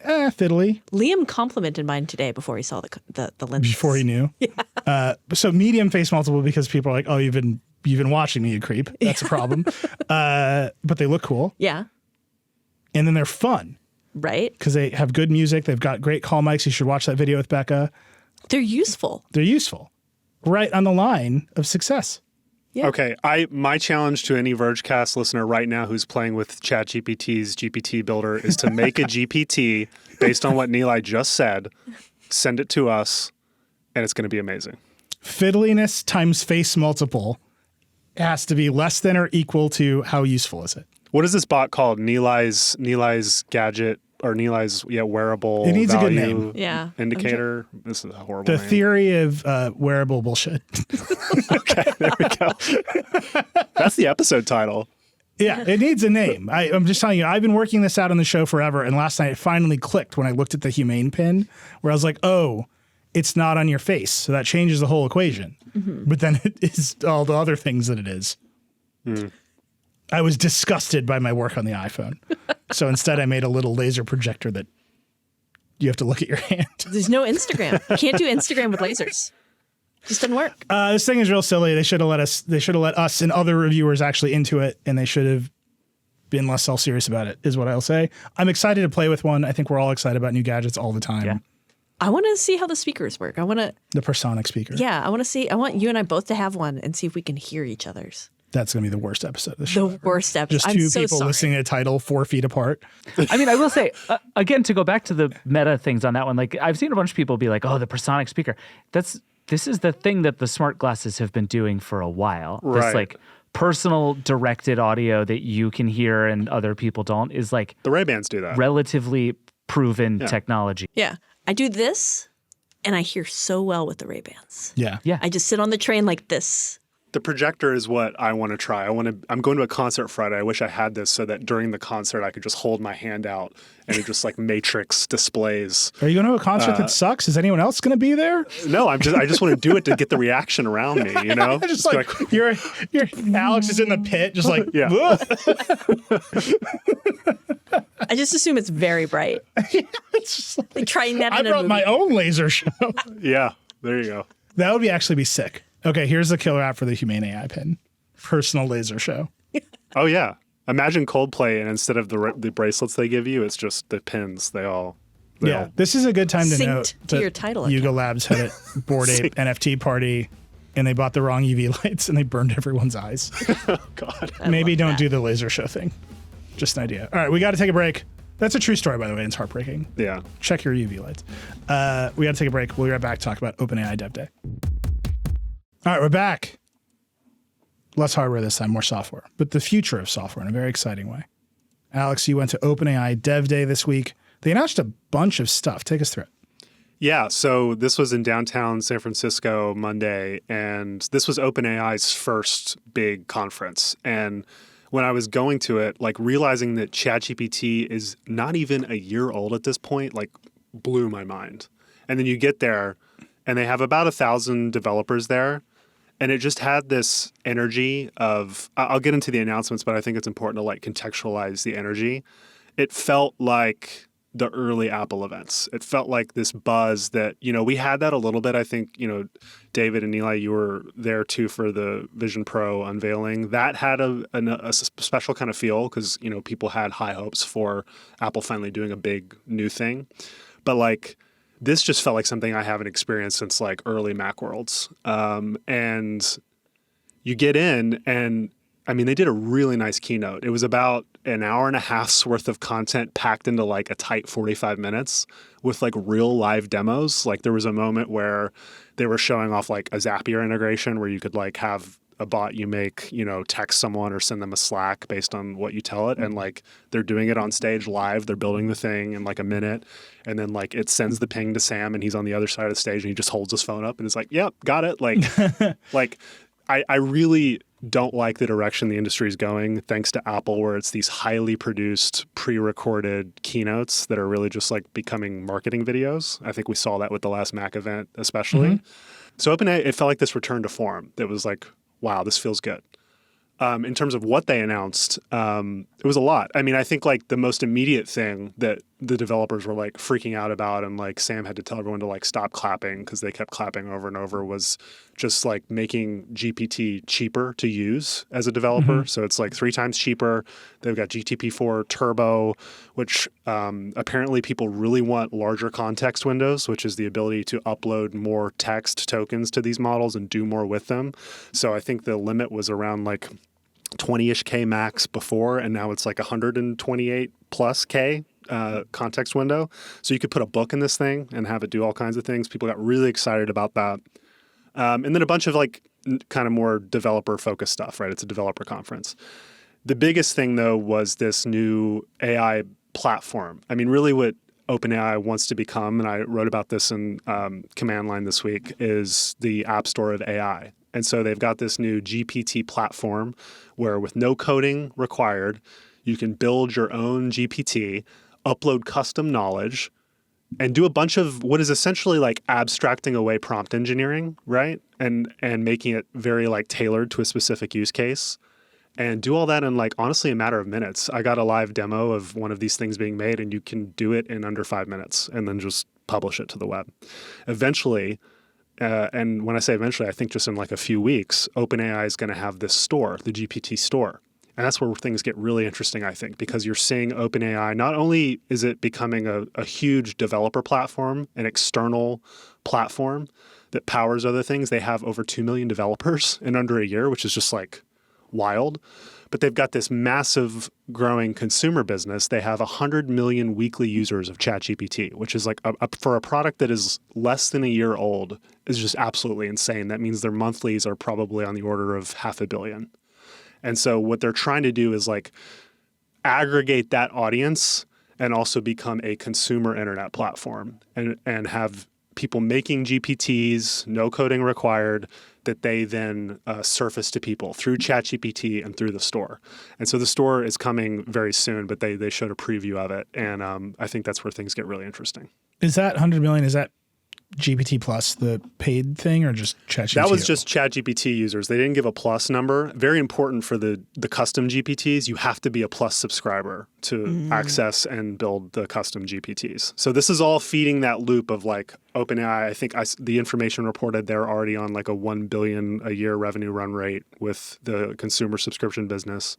Fiddly. Liam complimented mine today before he saw the lenses. Before he knew. Yeah. So medium face multiple because people are like, oh, you've been watching me, you creep. That's a problem. But they look cool. Yeah. And then they're fun. Right. Because they have good music. They've got great call mics. You should watch that video with Becca. They're useful. They're useful. Right on the line of success. Yeah. Okay, my challenge to any Vergecast listener right now who's playing with ChatGPT's GPT builder is to make a GPT based on what Nilay just said, send it to us, and it's going to be amazing. Fiddliness times face multiple has to be less than or equal to how useful is it? What is this bot called? Nilay's gadget or Nilay's wearable It needs a good value name. Yeah. indicator. This is a horrible The name. theory of wearable bullshit. Okay, there we go. That's the episode title. Yeah, it needs a name. I'm just telling you, I've been working this out on the show forever, and last night it finally clicked when I looked at the Humane Pin, where I was like, oh, it's not on your face, so that changes the whole equation. Mm-hmm. But then it is all the other things that it is. Mm. I was disgusted by my work on the iPhone. So instead I made a little laser projector that you have to look at your hand. There's no Instagram. You can't do Instagram with lasers. Just doesn't work. This thing is real silly. They should have let us and other reviewers actually into it, and they should have been less self-serious about it, is what I'll say. I'm excited to play with one. I think we're all excited about new gadgets all the time. Yeah. I want to see how the speakers work. The Personic speaker. Yeah, I want you and I both to have one and see if we can hear each other's. That's going to be the worst episode of the show. The worst episode. Just I'm two so people sorry. listening to a title 4 feet apart. I mean, I will say, again, to go back to the meta things on that one, like I've seen a bunch of people be like, oh, the Personic speaker. This is the thing that the smart glasses have been doing for a while. Right. This like personal directed audio that you can hear and other people don't is like The Ray-Bans do that. relatively proven technology. Yeah. I do this and I hear so well with the Ray-Bans. Yeah. Yeah. I just sit on the train like this. The projector is what I want to try. I'm going to a concert Friday. I wish I had this so that during the concert I could just hold my hand out and it just like matrix displays. Are you going to a concert that sucks? Is anyone else going to be there? No, I just want to do it to get the reaction around me, you know? Just like you're Alex is in the pit, just like Yeah. I just assume it's very bright. It's just Like trying that I in a brought movie. my own laser show. Yeah, there you go. That would actually be sick. Okay, here's the killer app for the Humane AI Pin. Personal laser show. Oh yeah. Imagine Coldplay and instead of the bracelets they give you, it's just the pins. They all This is a good time to Synced note to that your title Yuga account. Labs had a Bored Ape NFT party, and they bought the wrong UV lights, and they burned everyone's eyes. God. Maybe love don't that. do the laser show thing. Just an idea. All right, we got to take a break. That's a true story, by the way. And it's heartbreaking. Yeah. Check your UV lights. We got to take a break. We'll be right back to talk about OpenAI DevDay. All right, we're back. Less hardware this time, more software, but the future of software in a very exciting way. Alex, you went to OpenAI DevDay this week. They announced a bunch of stuff. Take us through it. Yeah, so this was in downtown San Francisco Monday, and this was OpenAI's first big conference. And when I was going to it, like realizing that ChatGPT is not even a year old at this point, like blew my mind. And then you get there, and they have about 1,000 developers there. And it just had this energy of, I'll get into the announcements, but I think it's important to like contextualize the energy. It felt like the early Apple events. It felt like this buzz that, we had that a little bit. I think, David and Nilay, you were there too for the Vision Pro unveiling. That had a special kind of feel because, people had high hopes for Apple finally doing a big new thing. But like, this just felt like something I haven't experienced since like early Macworlds. And you get in and they did a really nice keynote. It was about an hour and a half's worth of content packed into like a tight 45 minutes with like real live demos. Like there was a moment where they were showing off like a Zapier integration where you could like have a bot you make, text someone or send them a Slack based on what you tell it. And like they're doing it on stage live. They're building the thing in like a minute. And then like it sends the ping to Sam and he's on the other side of the stage and he just holds his phone up and is like, yep, got it. Like, I really don't like the direction the industry is going, thanks to Apple, where it's these highly produced, pre-recorded keynotes that are really just like becoming marketing videos. I think we saw that with the last Mac event, especially. So OpenAI, it felt like this return to form. That was like, wow, this feels good. In terms of what they announced, it was a lot. I mean, I think like the most immediate thing that the developers were like freaking out about and like Sam had to tell everyone to like stop clapping because they kept clapping over and over was just like making GPT cheaper to use as a developer. So it's like 3 times cheaper. They've got GTP4 Turbo, which apparently people really want larger context windows, which is the ability to upload more text tokens to these models and do more with them. So I think the limit was around like 20-ish K max before, and now it's like 128 plus K context window. So you could put a book in this thing and have it do all kinds of things. People got really excited about that. And then a bunch of like kind of more developer focused stuff, right? It's a developer conference. The biggest thing though was this new AI platform. I mean, really what OpenAI wants to become, and I wrote about this in Command Line this week, is the App Store of AI. And so they've got this new GPT platform where with no coding required, you can build your own GPT, upload custom knowledge, and do a bunch of what is essentially like abstracting away prompt engineering, right? And making it very like tailored to a specific use case. And do all that in like, honestly, a matter of minutes. I got a live demo of one of these things being made and you can do it in under 5 minutes and then just publish it to the web. Eventually, and when I say eventually, I think just in like a few weeks, OpenAI is going to have this store, the GPT store. And that's where things get really interesting, I think, because you're seeing OpenAI, not only is it becoming a huge developer platform, an external platform that powers other things. They have over 2 million developers in under a year, which is just like wild. But they've got this massive growing consumer business. They have 100 million weekly users of ChatGPT, which is like for a product that is less than a year old is just absolutely insane. That means their monthlies are probably on the order of 500 million. And so what they're trying to do is like aggregate that audience and also become a consumer internet platform and have people making GPTs, no coding required, that they then surface to people through ChatGPT and through the store. And so the store is coming very soon, but they showed a preview of it. And I think that's where things get really interesting. Is that 100 million, is that GPT Plus, the paid thing, or just ChatGPT? That was just ChatGPT users. They didn't give a plus number. Very important for the custom GPTs, you have to be a plus subscriber to access and build the custom GPTs. So this is all feeding that loop of like OpenAI. I think the information reported they're already on like a $1 billion a year revenue run rate with the consumer subscription business.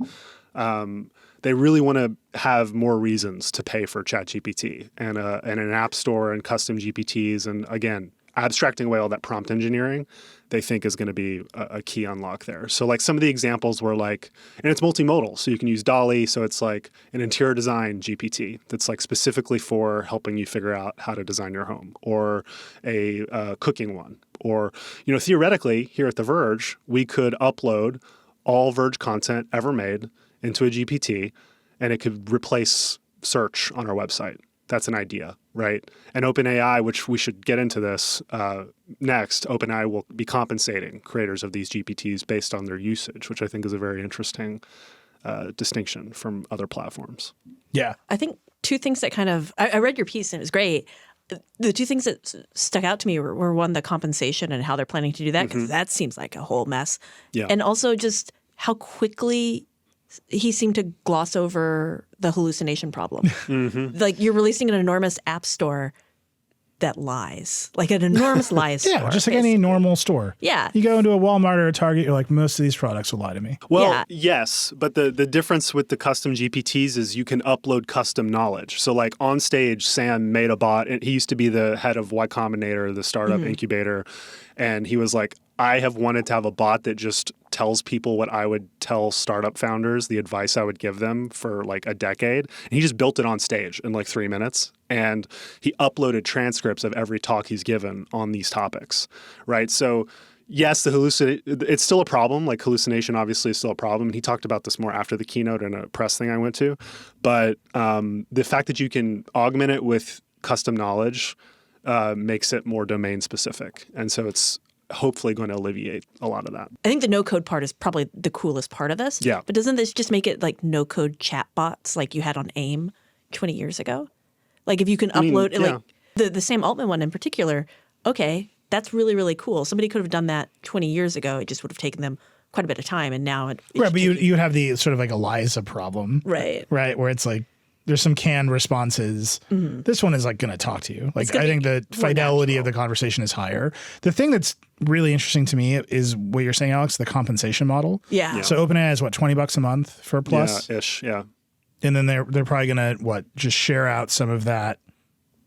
They really want to have more reasons to pay for ChatGPT and an app store and custom GPTs. And again, abstracting away all that prompt engineering, they think is going to be a key unlock there. So like some of the examples were like, and it's multimodal. So you can use DALL-E. So it's like an interior design GPT that's like specifically for helping you figure out how to design your home, or a cooking one. Or, theoretically here at The Verge, we could upload all Verge content ever made into a GPT, and it could replace search on our website. That's an idea, right? And OpenAI, which we should get into this next, OpenAI will be compensating creators of these GPTs based on their usage, which I think is a very interesting distinction from other platforms. Yeah. I think two things that I read your piece and it was great. The two things that stuck out to me were one, the compensation and how they're planning to do that, because that seems like a whole mess. Yeah. And also just how quickly he seemed to gloss over the hallucination problem. Like you're releasing an enormous app store that lies, like an enormous lies store. Yeah, just like any normal store. Yeah. You go into a Walmart or a Target, you're like, most of these products will lie to me. Well, Yeah. yes, but the difference with the custom GPTs is you can upload custom knowledge. So like on stage, Sam made a bot, and he used to be the head of Y Combinator, the startup incubator. And he was like, I have wanted to have a bot that just tells people what I would tell startup founders, the advice I would give them for like a decade. And he just built it on stage in like 3 minutes. And he uploaded transcripts of every talk he's given on these topics, right? So yes, it's still a problem. Like hallucination obviously is still a problem. And he talked about this more after the keynote in a press thing I went to. But the fact that you can augment it with custom knowledge makes it more domain specific. And so it's hopefully going to alleviate a lot of that. I think the no-code part is probably the coolest part of this. Yeah. But doesn't this just make it like no-code chatbots like you had on AIM 20 years ago? Like if you can upload, like the Sam Altman one in particular, okay, that's really, really cool. Somebody could have done that 20 years ago. It just would have taken them quite a bit of time. And now it right, but you have the sort of like Eliza problem. Right. Right, where it's like there's some canned responses. Mm-hmm. This one is like going to talk to you. Like I think the fidelity of the conversation is higher. The thing that's really interesting to me is what you're saying, Alex, the compensation model. Yeah. So OpenAI is what, $20 a month for Plus? Yeah, ish, yeah. And then they're probably going to just share out some of that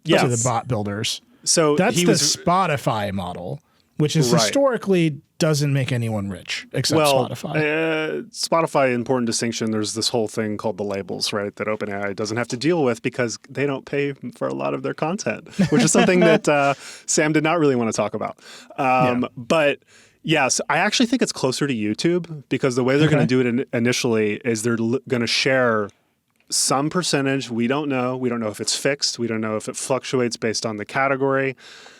to the bot builders. So that's the Spotify model, which is historically doesn't make anyone rich except Spotify. Spotify, important distinction. There's this whole thing called the labels, right? That OpenAI doesn't have to deal with because they don't pay for a lot of their content, which is something that Sam did not really want to talk about. But yes, I actually think it's closer to YouTube because the way they're going to do it initially is they're going to share some percentage. We don't know. We don't know if it's fixed. We don't know if it fluctuates based on the category,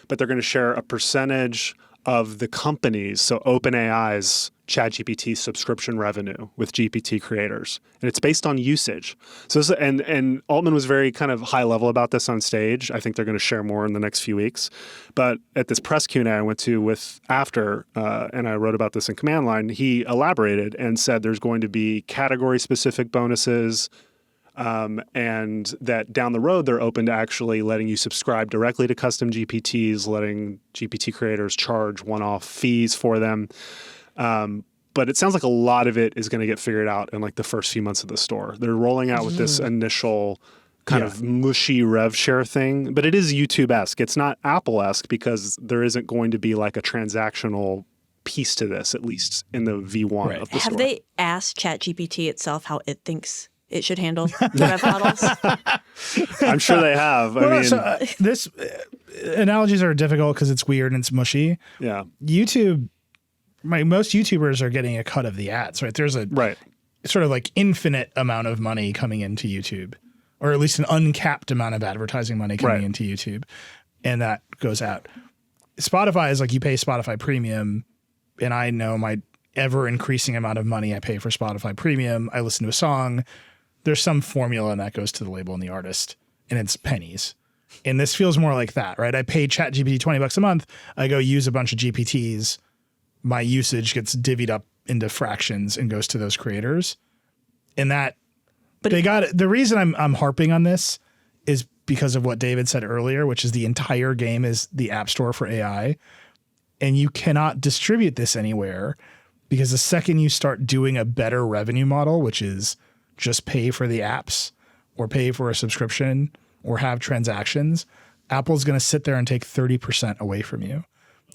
but they're going to share a percentage of the companies. So OpenAI's ChatGPT subscription revenue with GPT creators, and it's based on usage. So this, and Altman was very kind of high level about this on stage. I think they're going to share more in the next few weeks. But at this press Q&A I went to with after, and I wrote about this in Command Line, he elaborated and said there's going to be category specific bonuses. And that down the road, they're open to actually letting you subscribe directly to custom GPTs, letting GPT creators charge one-off fees for them. But it sounds like a lot of it is going to get figured out in like the first few months of the store. They're rolling out with this initial kind of mushy rev share thing, but it is YouTube-esque. It's not Apple-esque because there isn't going to be like a transactional piece to this, at least in the V1 of the store. Have they asked ChatGPT itself how it thinks it should handle rev models? I'm sure they have. This analogies are difficult because it's weird and it's mushy. Yeah. YouTube, most YouTubers are getting a cut of the ads, right? There's a sort of like infinite amount of money coming into YouTube, or at least an uncapped amount of advertising money coming into YouTube, and that goes out. Spotify is like you pay Spotify Premium, and I know my ever increasing amount of money I pay for Spotify Premium. I listen to a song. There's some formula and that goes to the label and the artist, and it's pennies. And this feels more like that, right? I pay ChatGPT $20 a month. I go use a bunch of GPTs. My usage gets divvied up into fractions and goes to those creators. And that, but the reason I'm harping on this is because of what David said earlier, which is the entire game is the App Store for AI. And you cannot distribute this anywhere because the second you start doing a better revenue model, which is just pay for the apps or pay for a subscription or have transactions, Apple's going to sit there and take 30% away from you.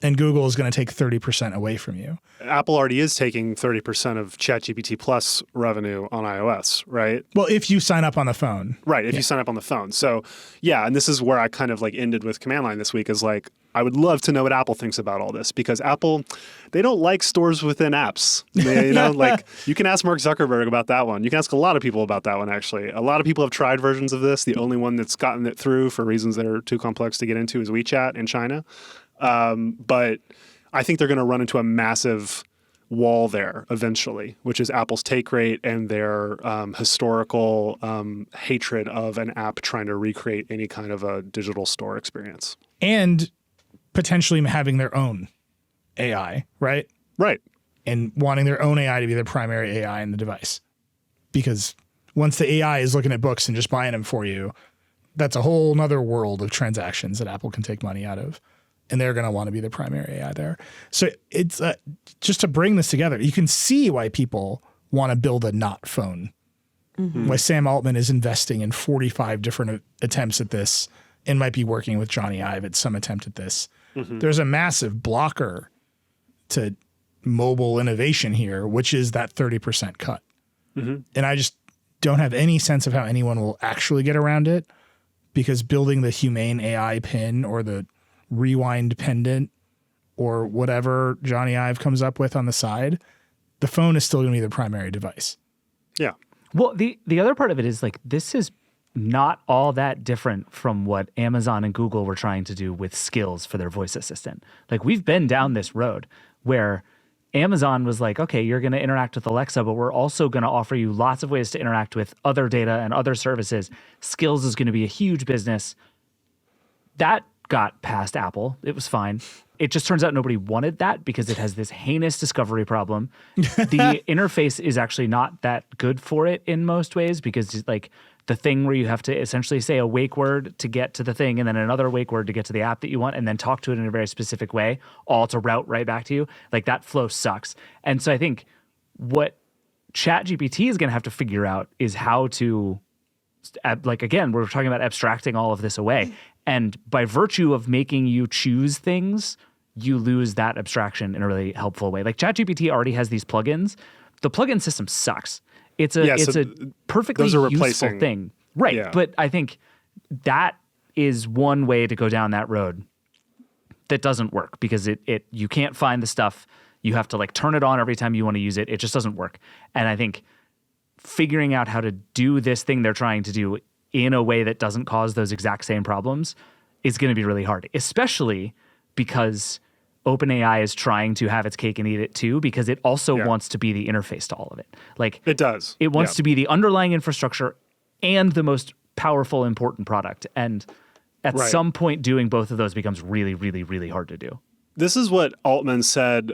And Google is going to take 30% away from you. Apple already is taking 30% of ChatGPT Plus revenue on iOS, right? Well, if you sign up on the phone. Right, if you sign up on the phone. So, yeah, and this is where I kind of like ended with Command Line this week is like, I would love to know what Apple thinks about all this because Apple, they don't like stores within apps. You know, like you can ask Mark Zuckerberg about that one. You can ask a lot of people about that one, actually. A lot of people have tried versions of this. The only one that's gotten it through for reasons that are too complex to get into is WeChat in China. But I think they're going to run into a massive wall there eventually, which is Apple's take rate and their historical hatred of an app trying to recreate any kind of a digital store experience. And potentially having their own AI, right? Right. And wanting their own AI to be their primary AI in the device. Because once the AI is looking at books and just buying them for you, that's a whole nother world of transactions that Apple can take money out of. And they're going to want to be the primary AI there. So it's just to bring this together, you can see why people want to build a not phone. Mm-hmm. Why Sam Altman is investing in 45 different attempts at this and might be working with Johnny Ive at some attempt at this. Mm-hmm. There's a massive blocker to mobile innovation here, which is that 30% cut. Mm-hmm. And I just don't have any sense of how anyone will actually get around it because building the Humane AI Pin or the Rewind pendant or whatever Johnny Ive comes up with on the side, the phone is still going to be the primary device. Yeah. Well, the other part of it is like this is not all that different from what Amazon and Google were trying to do with skills for their voice assistant. Like we've been down this road where Amazon was like, okay, you're going to interact with Alexa, but we're also going to offer you lots of ways to interact with other data and other services. Skills is going to be a huge business. That got past Apple. It was fine. It just turns out nobody wanted that because it has this heinous discovery problem. The interface is actually not that good for it in most ways because like the thing where you have to essentially say a wake word to get to the thing and then another wake word to get to the app that you want and then talk to it in a very specific way, all to route right back to you. Like that flow sucks. And so I think what ChatGPT is going to have to figure out is how to, like, again, we're talking about abstracting all of this away. And by virtue of making you choose things, you lose that abstraction in a really helpful way. Like ChatGPT already has these plugins. The plugin system sucks. It's a perfectly useful thing. Right. Yeah. But I think that is one way to go down that road that doesn't work because you can't find the stuff. You have to like turn it on every time you want to use it. It just doesn't work. And I think figuring out how to do this thing they're trying to do in a way that doesn't cause those exact same problems is going to be really hard, especially because OpenAI is trying to have its cake and eat it too, because it also wants to be the interface to all of it. Like it does. It wants to be the underlying infrastructure and the most powerful, important product. And at some point, doing both of those becomes really, really, really hard to do. This is what Altman said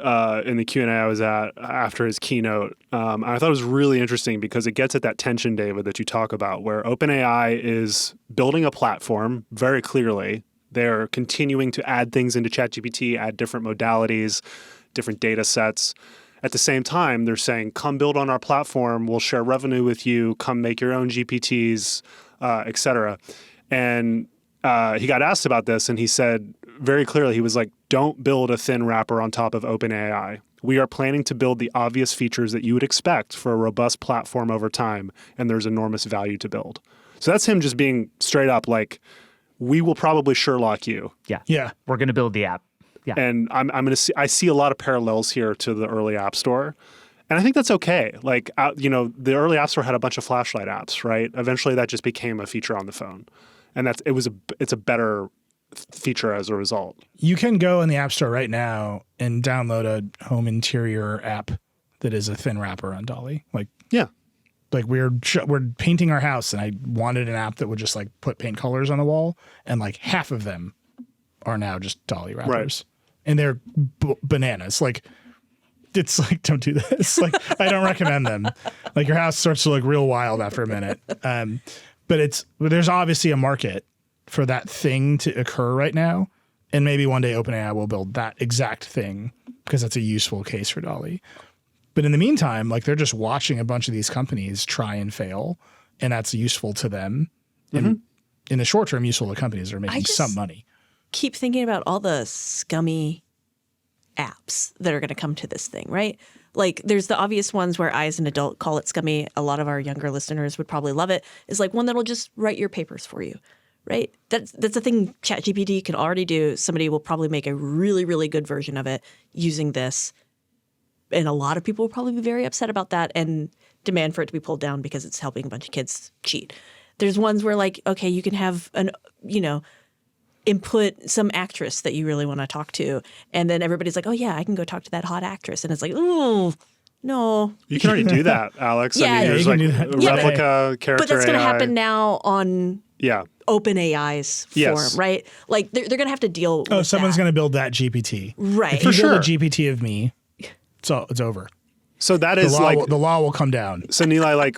in the Q&A I was at after his keynote. And I thought it was really interesting because it gets at that tension, David, that you talk about, where OpenAI is building a platform very clearly. They're continuing to add things into ChatGPT, add different modalities, different data sets. At the same time, they're saying, come build on our platform. We'll share revenue with you. Come make your own GPTs, et cetera. And he got asked about this, and he said very clearly, he was like, don't build a thin wrapper on top of OpenAI. We are planning to build the obvious features that you would expect for a robust platform over time, and there's enormous value to build. So that's him just being straight up like, we will probably Sherlock you. Yeah. We're going to build the app. Yeah. And I'm going to see, I see a lot of parallels here to the early App Store. And I think that's okay. Like, the early App Store had a bunch of flashlight apps, right? Eventually that just became a feature on the phone. And it's a better feature as a result. You can go in the App Store right now and download a home interior app that is a thin wrapper on Dolly. Like we're painting our house, and I wanted an app that would just like put paint colors on the wall, and like half of them are now just Dolly wrappers, and they're bananas. Like it's like, don't do this. Like I don't recommend them. Like your house starts to look real wild after a minute. But there's obviously a market for that thing to occur right now, and maybe one day OpenAI will build that exact thing because that's a useful case for Dolly. But in the meantime, like they're just watching a bunch of these companies try and fail, and that's useful to them. And in the short term, useful to companies that are making some money. Keep thinking about all the scummy apps that are going to come to this thing, right? Like there's the obvious ones where I as an adult call it scummy. A lot of our younger listeners would probably love it. Is like one that'll just write your papers for you, right? That's a thing ChatGPT can already do. Somebody will probably make a really, really good version of it using this. And a lot of people will probably be very upset about that and demand for it to be pulled down because it's helping a bunch of kids cheat. There's ones where like, okay, you can have input some actress that you really want to talk to. And then everybody's like, oh yeah, I can go talk to that hot actress. And it's like, oh, no. You can already do that, Alex. Yeah, I mean, there's like replica character But that's going to AI. happen now on OpenAI's form, right? Like they're going to have to deal with someone's going to build that GPT. Right. If you build a GPT of me, so it's over. So that is the law will come down. So Nilay, like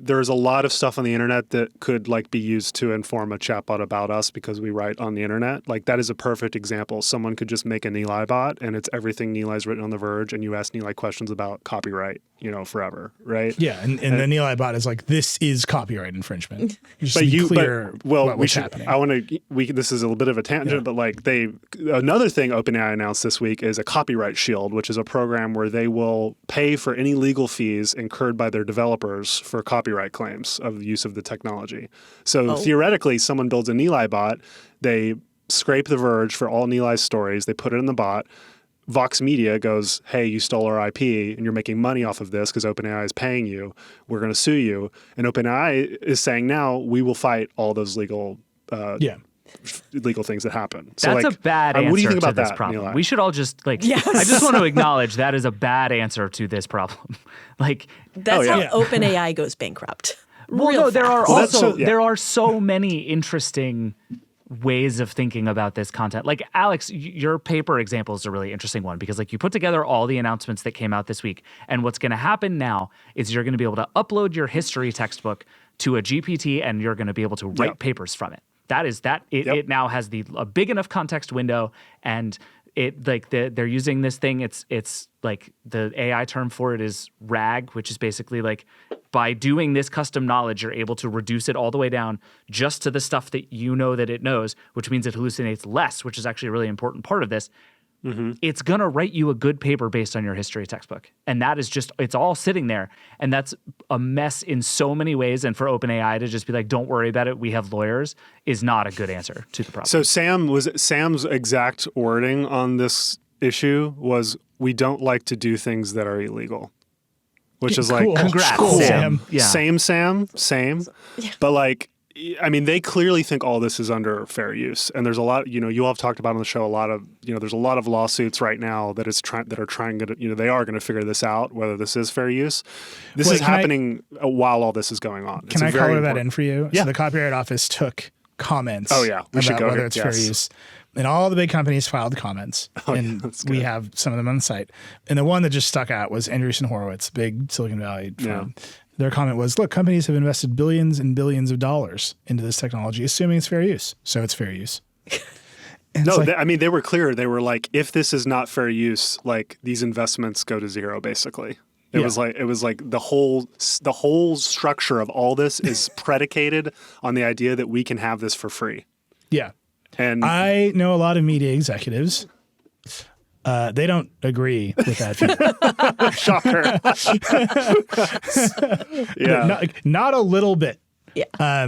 there's a lot of stuff on the internet that could like be used to inform a chatbot about us because we write on the internet. Like that is a perfect example. Someone could just make a Nilay bot, and it's everything Nilay's written on the Verge, and you ask Nilay questions about copyright, forever, right? Yeah, and the Nilay bot is like, this is copyright infringement. Just but to be clear what's happening. I want to. This is a little bit of a tangent, but like another thing OpenAI announced this week is a copyright shield, which is a program where they will pay for any legal fees incurred by their developers for copyright claims of the use of the technology. So theoretically, someone builds a Nilay bot, they scrape the Verge for all Nilay's stories. They put it in the bot. Vox Media goes, hey, you stole our IP and you're making money off of this because OpenAI is paying you. We're going to sue you. And OpenAI is saying now we will fight all those legal things that happen. So that's a bad answer what do you think about to this that, problem. Nilay? We should all just Yes. I just want to acknowledge that is a bad answer to this problem. That's yeah. how OpenAI goes bankrupt. Well, Real no, there are fast. also there are so many interesting ways of thinking about this content. Like Alex, your paper example is a really interesting one because you put together all the announcements that came out this week, and what's going to happen now is you're going to be able to upload your history textbook to a GPT, and you're going to be able to write papers from it. It now has a big enough context window, and they're using this thing. It's like the AI term for it is RAG, which is basically by doing this custom knowledge, you're able to reduce it all the way down just to the stuff that you know that it knows, which means it hallucinates less, which is actually a really important part of this. Mm-hmm. It's going to write you a good paper based on your history textbook. And that is it's all sitting there. And that's a mess in so many ways. And for OpenAI to just be like, don't worry about it, we have lawyers, is not a good answer to the problem. So Sam's exact wording on this issue was, we don't like to do things that are illegal. Which is cool. Congrats, cool. Sam. Yeah. Same. Yeah. But they clearly think all this is under fair use. And there's a lot, you all have talked about on the show, there's a lot of lawsuits right now that are trying to, they are going to figure this out, whether this is fair use. This is happening while all this is going on. Can I color that in for you? Yeah. So the Copyright Office took comments about whether it's fair use. And all the big companies filed comments. And we have some of them on the site. And the one that just stuck out was Andreessen Horowitz, big Silicon Valley firm. Yeah. Their comment was, look, companies have invested billions and billions of dollars into this technology, assuming it's fair use. So it's fair use. They were clear. They were like, if this is not fair use, these investments go to zero, basically. It was like the whole structure of all this is predicated on the idea that we can have this for free. Yeah. And I know a lot of media executives. They don't agree with that view. shocker. Yeah. Not a little bit. Yeah.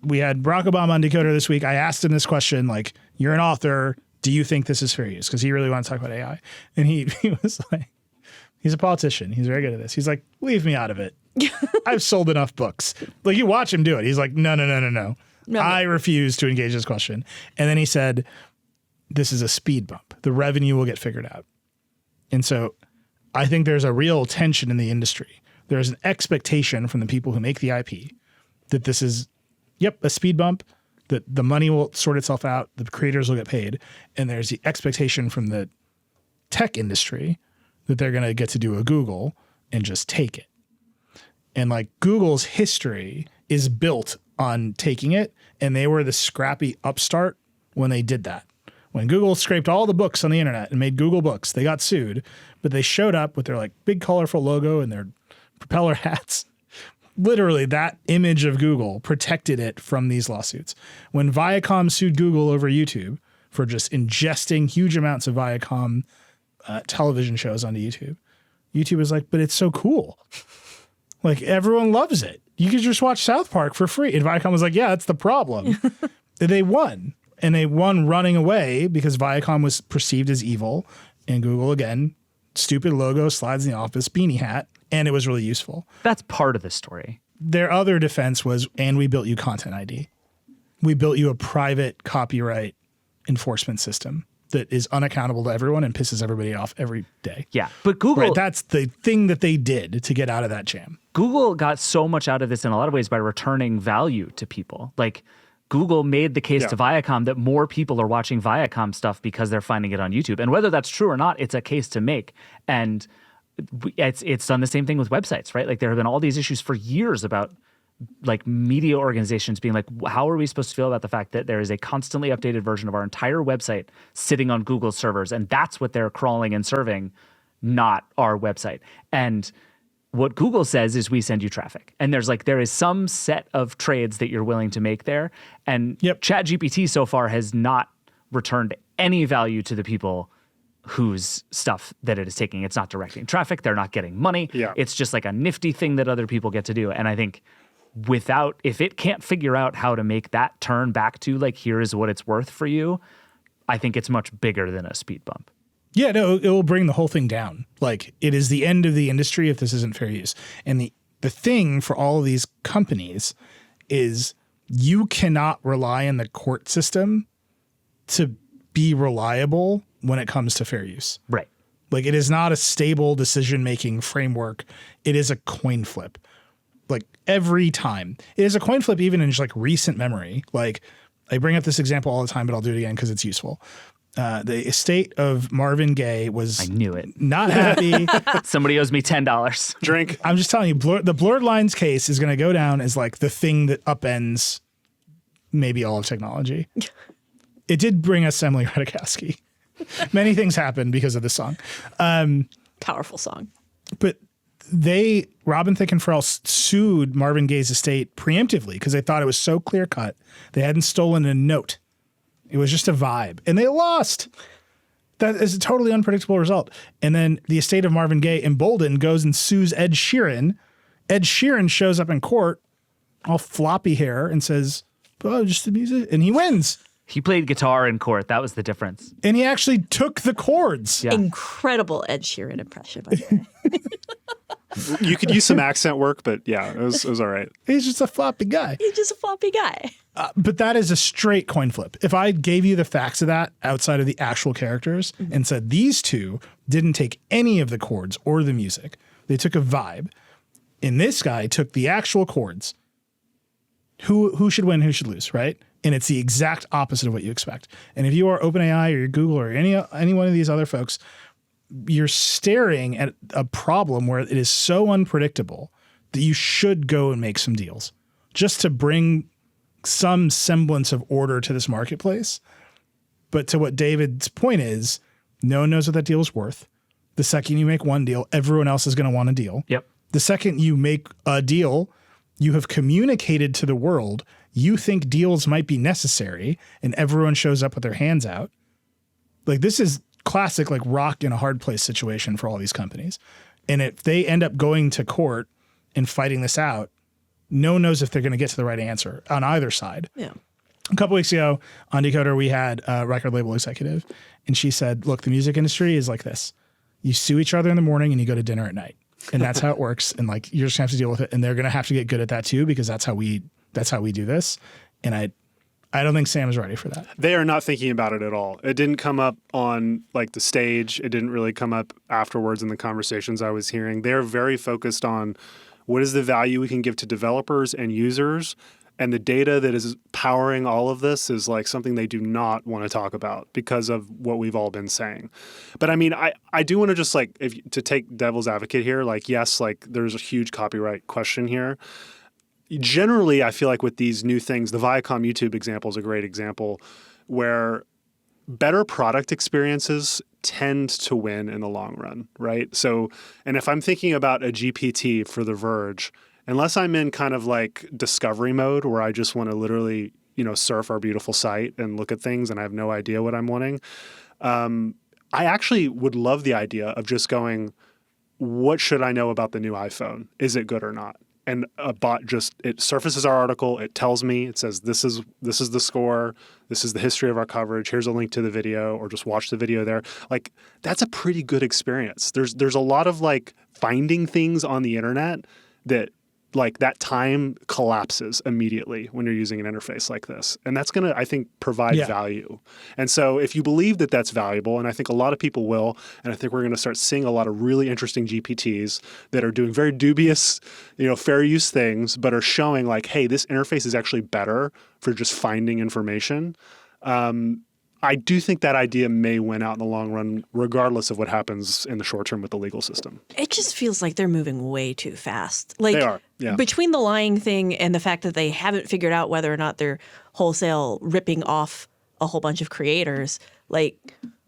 We had Barack Obama on Decoder this week. I asked him this question, you're an author. Do you think this is fair use? Because he really wanted to talk about AI. And he was like, he's a politician. He's very good at this. He's like, leave me out of it. I've sold enough books. You watch him do it. He's like, no. I refuse to engage this question. And then he said, this is a speed bump. The revenue will get figured out. And so I think there's a real tension in the industry. There's an expectation from the people who make the IP that this is, a speed bump, that the money will sort itself out, the creators will get paid. And there's the expectation from the tech industry that they're going to get to do a Google and just take it. And Google's history is built on taking it, and they were the scrappy upstart when they did that. When Google scraped all the books on the internet and made Google Books, they got sued, but they showed up with their big colorful logo and their propeller hats. Literally, that image of Google protected it from these lawsuits. When Viacom sued Google over YouTube for just ingesting huge amounts of Viacom television shows onto YouTube, YouTube was like, but it's so cool. Everyone loves it. You could just watch South Park for free. And Viacom was like, yeah, that's the problem. They won. And they won running away because Viacom was perceived as evil. And Google, again, stupid logo, slides in the office, beanie hat. And it was really useful. That's part of the story. Their other defense was, and we built you Content ID. We built you a private copyright enforcement system that is unaccountable to everyone and pisses everybody off every day. Yeah, but Google... Right, that's the thing that they did to get out of that jam. Google got so much out of this in a lot of ways by returning value to people. Google made the case to Viacom that more people are watching Viacom stuff because they're finding it on YouTube. And whether that's true or not, it's a case to make. And it's done the same thing with websites, right? There have been all these issues for years about media organizations being how are we supposed to feel about the fact that there is a constantly updated version of our entire website sitting on Google's servers, and that's what they're crawling and serving, not our website. And what Google says is we send you traffic. And there is some set of trades that you're willing to make there. And ChatGPT so far has not returned any value to the people whose stuff that it is taking. It's not directing traffic. They're not getting money. Yeah. It's just a nifty thing that other people get to do. And I think if it can't figure out how to make that turn back to like, here is what it's worth for you, I think it's much bigger than a speed bump. Yeah, no, it will bring the whole thing down. Like, it is the end of the industry if this isn't fair use. And the thing for all of these companies is you cannot rely on the court system to be reliable when it comes to fair use. Right. Like, it is not a stable decision-making framework. It is a coin flip. Like, every time. It is a coin flip even in just like recent memory. Like, I bring up this example all the time, but I'll do it again because it's useful. The estate of Marvin Gaye was I knew it. Not happy. Somebody owes me $10. Drink. I'm just telling you, the blurred lines case is going to go down as like the thing that upends maybe all of technology. It did bring us Emily Ratajkowski. Many things happened because of this song. Powerful song. But Robin Thicke and Pharrell sued Marvin Gaye's estate preemptively because they thought it was so clear cut. They hadn't stolen a note. It was just a vibe. And they lost. That is a totally unpredictable result. And then the estate of Marvin Gaye, emboldened, goes and sues Ed Sheeran. Ed Sheeran shows up in court, all floppy hair, and says, oh, just the music. And he wins. He played guitar in court. That was the difference. And he actually took the chords. Yeah. Incredible Ed Sheeran impression, by the way. You could use some accent work, but yeah, it was all right. He's just a floppy guy. He's just a floppy guy. But that is a straight coin flip. If I gave you the facts of that outside of the actual characters and said these two didn't take any of the chords or the music, they took a vibe, and this guy took the actual chords, who should win, who should lose, right? And it's the exact opposite of what you expect. And if you are OpenAI or Google or any one of these other folks, you're staring at a problem where it is so unpredictable that you should go and make some deals just to bring some semblance of order to this marketplace. But to what David's point is, no one knows what that deal is worth. The second you make one deal, everyone else is going to want a deal. Yep. The second you make a deal, you have communicated to the world you think deals might be necessary, and everyone shows up with their hands out. Like, this is classic, like, rock in a hard place situation for all these companies. And if they end up going to court and fighting this out, no one knows if they're going to get to the right answer on either side. Yeah. A couple weeks ago on Decoder, we had a record label executive, and she said, look, the music industry is like this. You sue each other in the morning and you go to dinner at night. And that's how it works. And like, you're just gonna have to deal with it. And they're going to have to get good at that too, because that's how we do this. And I don't think Sam is ready for that. They are not thinking about it at all. It didn't come up on like the stage. It didn't really come up afterwards in the conversations I was hearing. They're very focused on what is the value we can give to developers and users. And the data that is powering all of this is like something they do not want to talk about because of what we've all been saying. But I mean, I do want to just like, to take devil's advocate here, like, yes, like there's a huge copyright question here. Generally, I feel like with these new things, the Viacom YouTube example is a great example where better product experiences tend to win in the long run, right? So, and if I'm thinking about a GPT for The Verge, unless I'm in kind of like discovery mode where I just want to literally, surf our beautiful site and look at things and I have no idea what I'm wanting, I actually would love the idea of just going, what should I know about the new iPhone? Is it good or not? And a bot it surfaces our article. It tells me, it says, this is the score. This is the history of our coverage. Here's a link to the video, or just watch the video there. Like, that's a pretty good experience. There's a lot of like finding things on the internet that like that time collapses immediately when you're using an interface like this. And that's going to, I think, provide value. And so if you believe that that's valuable, and I think a lot of people will, and I think we're going to start seeing a lot of really interesting GPTs that are doing very dubious, fair use things, but are showing like, hey, this interface is actually better for just finding information. I do think that idea may win out in the long run, regardless of what happens in the short term with the legal system. It just feels like they're moving way too fast. Like, they are, yeah. Between the lying thing and the fact that they haven't figured out whether or not they're wholesale ripping off a whole bunch of creators, like,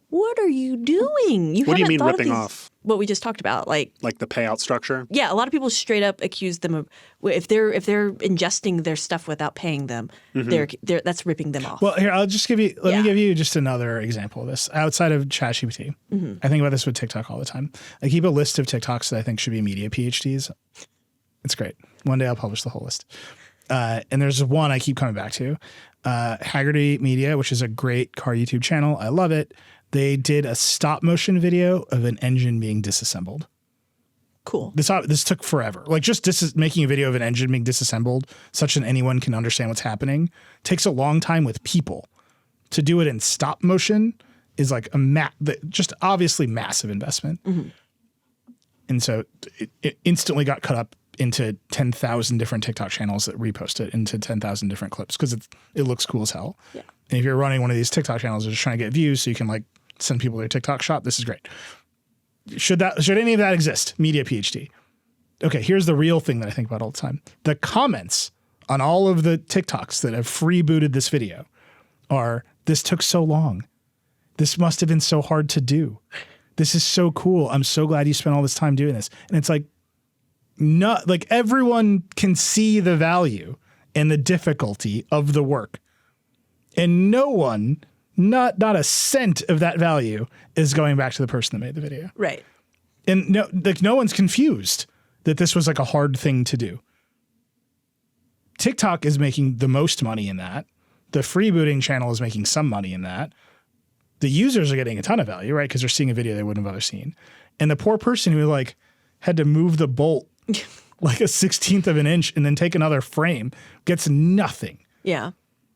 what are you doing? What do you mean ripping off? What we just talked about, like the payout structure? Yeah, a lot of people straight up accuse them of if they're ingesting their stuff without paying them, that's ripping them off. Well, here I'll just give you. Let me give you just another example of this outside of ChatGPT. I think about this with TikTok all the time. I keep a list of TikToks that I think should be media PhDs. It's great. One day I'll publish the whole list. And there's one I keep coming back to. Haggerty Media, which is a great car YouTube channel. I love it. They did a stop motion video of an engine being disassembled. Cool. This took forever. Like just making a video of an engine being disassembled such that anyone can understand what's happening takes a long time with people. To do it in stop motion is like just obviously massive investment. Mm-hmm. And so it instantly got cut up into 10,000 different TikTok channels that repost it into 10,000 different clips because it looks cool as hell. Yeah. And if you're running one of these TikTok channels, you're just trying to get views so you can like send people their TikTok shop. This is great. Should any of that exist? Media PhD. Okay, here's the real thing that I think about all the time. The comments on all of the TikToks that have freebooted this video are, this took so long. This must have been so hard to do. This is so cool. I'm so glad you spent all this time doing this. And it's like, not like everyone can see the value and the difficulty of the work. And no one, not a cent of that value is going back to the person that made the video. Right. And no one's confused that this was like a hard thing to do. TikTok is making the most money in that. The freebooting channel is making some money in that. The users are getting a ton of value, right? Because they're seeing a video they wouldn't have otherwise seen. And the poor person who like had to move the bolt like a 16th of an inch and then take another frame gets nothing. Yeah.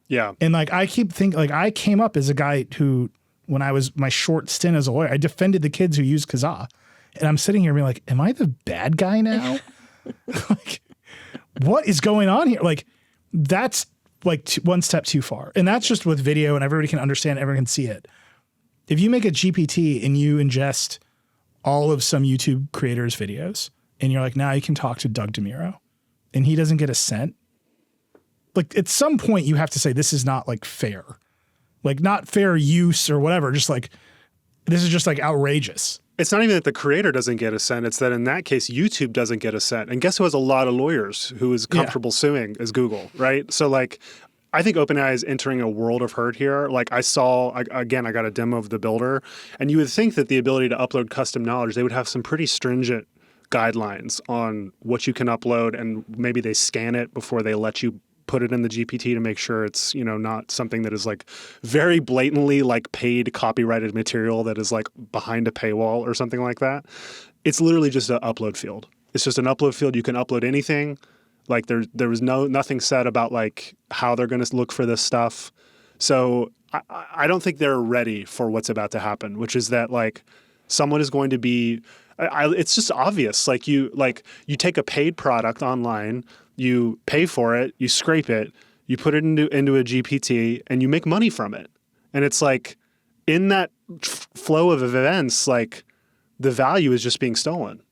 Yeah. And like I keep thinking, like I came up as a guy who, when I was my short stint as a lawyer, I defended the kids who used Kazaa. And I'm sitting here being like, am I the bad guy now? Like, what is going on here? Like, that's like one step too far. And that's just with video and everybody can understand, everyone can see it. If you make a GPT and you ingest all of some YouTube creators' videos and you're like, now you can talk to Doug DeMuro and he doesn't get a cent. Like at some point you have to say, this is not like fair, like not fair use or whatever. Just like, this is just like outrageous. It's not even that the creator doesn't get a cent. It's that in that case, YouTube doesn't get a cent. And guess who has a lot of lawyers who is comfortable suing is Google, right? So like, I think OpenAI is entering a world of hurt here. Like I got a demo of the builder, and you would think that the ability to upload custom knowledge, they would have some pretty stringent guidelines on what you can upload, and maybe they scan it before they let you put it in the GPT to make sure it's, not something that is like very blatantly like paid copyrighted material that is like behind a paywall or something like that. It's literally just an upload field. It's just an upload field. You can upload anything. Like there was nothing said about like how they're going to look for this stuff. So I don't think they're ready for what's about to happen, which is that like someone is going to be, it's just obvious. Like you take a paid product online, you pay for it, you scrape it, you put it into a GPT and you make money from it. And it's like in that flow of events, like the value is just being stolen,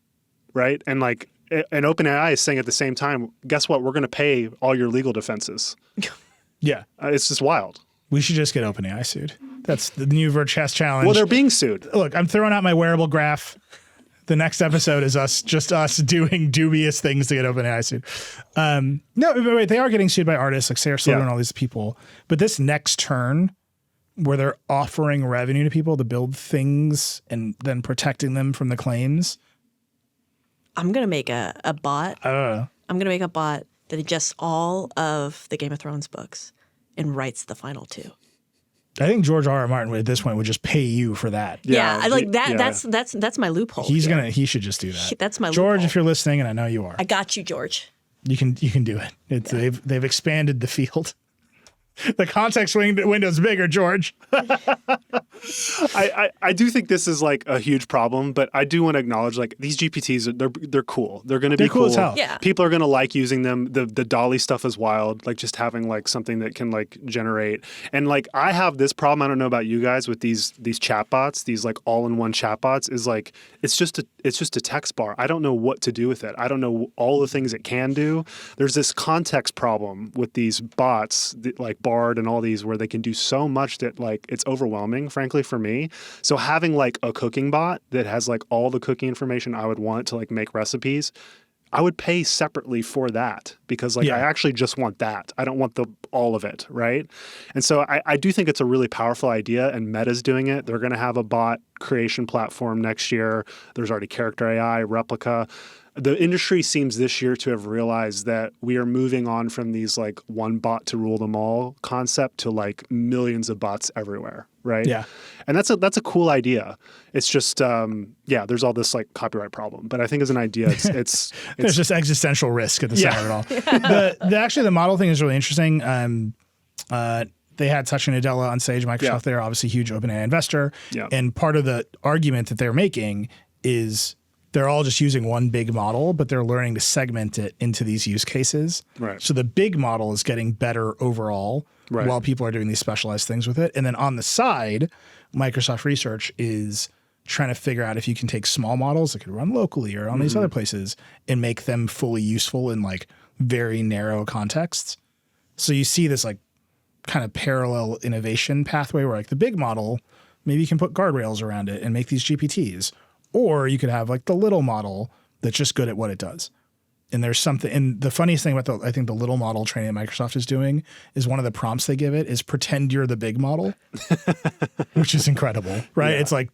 right? And like, and OpenAI is saying at the same time, guess what? We're going to pay all your legal defenses. Yeah. It's just wild. We should just get OpenAI sued. That's the new Vergecast challenge. Well, they're being sued. Look, I'm throwing out my wearable graph. The next episode is us doing dubious things to get OpenAI sued. No, but wait, they are getting sued by artists like Sarah Silver and all these people. But this next turn where they're offering revenue to people to build things and then protecting them from the claims. I'm going to make a bot. I'm going to make a bot that ingests all of the Game of Thrones books and writes the final two. I think George R.R. Martin at this point would just pay you for that. Yeah, I like that. Yeah. That's my loophole. He should just do that. That's my George, loophole. if you're listening, and I know you are. I got you, George. You can do it. They've expanded the field. The context window's bigger, George. I do think this is like a huge problem, but I do want to acknowledge like these GPTs, they're cool. They're going to be cool as hell. Yeah. People are going to like using them. The Dolly stuff is wild. Like just having like something that can like generate. And like I have this problem. I don't know about you guys with these chatbots. These like all-in-one chatbots is like it's just a text bar. I don't know what to do with it. I don't know all the things it can do. There's this context problem with these bots like Bard and all these where they can do so much that like it's overwhelming, frankly, for me. So having like a cooking bot that has like all the cooking information I would want to like make recipes, I would pay separately for that because like I actually just want that. I don't want all of it, right? And so I do think it's a really powerful idea, and Meta's doing it. They're going to have a bot creation platform next year. There's already Character AI, Replica. The industry seems this year to have realized that we are moving on from these like one bot to rule them all concept to like millions of bots everywhere, right? Yeah. And that's a cool idea. It's just there's all this like copyright problem, but I think as an idea, it's there's just existential risk at the center of it all. Actually, the model thing is really interesting. They had Satya Nadella on stage, Microsoft. They're obviously a huge OpenAI investor, and part of the argument that they're making is they're all just using one big model, but they're learning to segment it into these use cases. Right. So the big model is getting better overall while people are doing these specialized things with it. And then on the side, Microsoft Research is trying to figure out if you can take small models that could run locally or on these other places and make them fully useful in like very narrow contexts. So you see this like kind of parallel innovation pathway where like the big model, maybe you can put guardrails around it and make these GPTs. Or you could have like the little model that's just good at what it does. And there's something, and the funniest thing about I think the little model training that Microsoft is doing is one of the prompts they give it is pretend you're the big model, which is incredible, right? Yeah. It's like,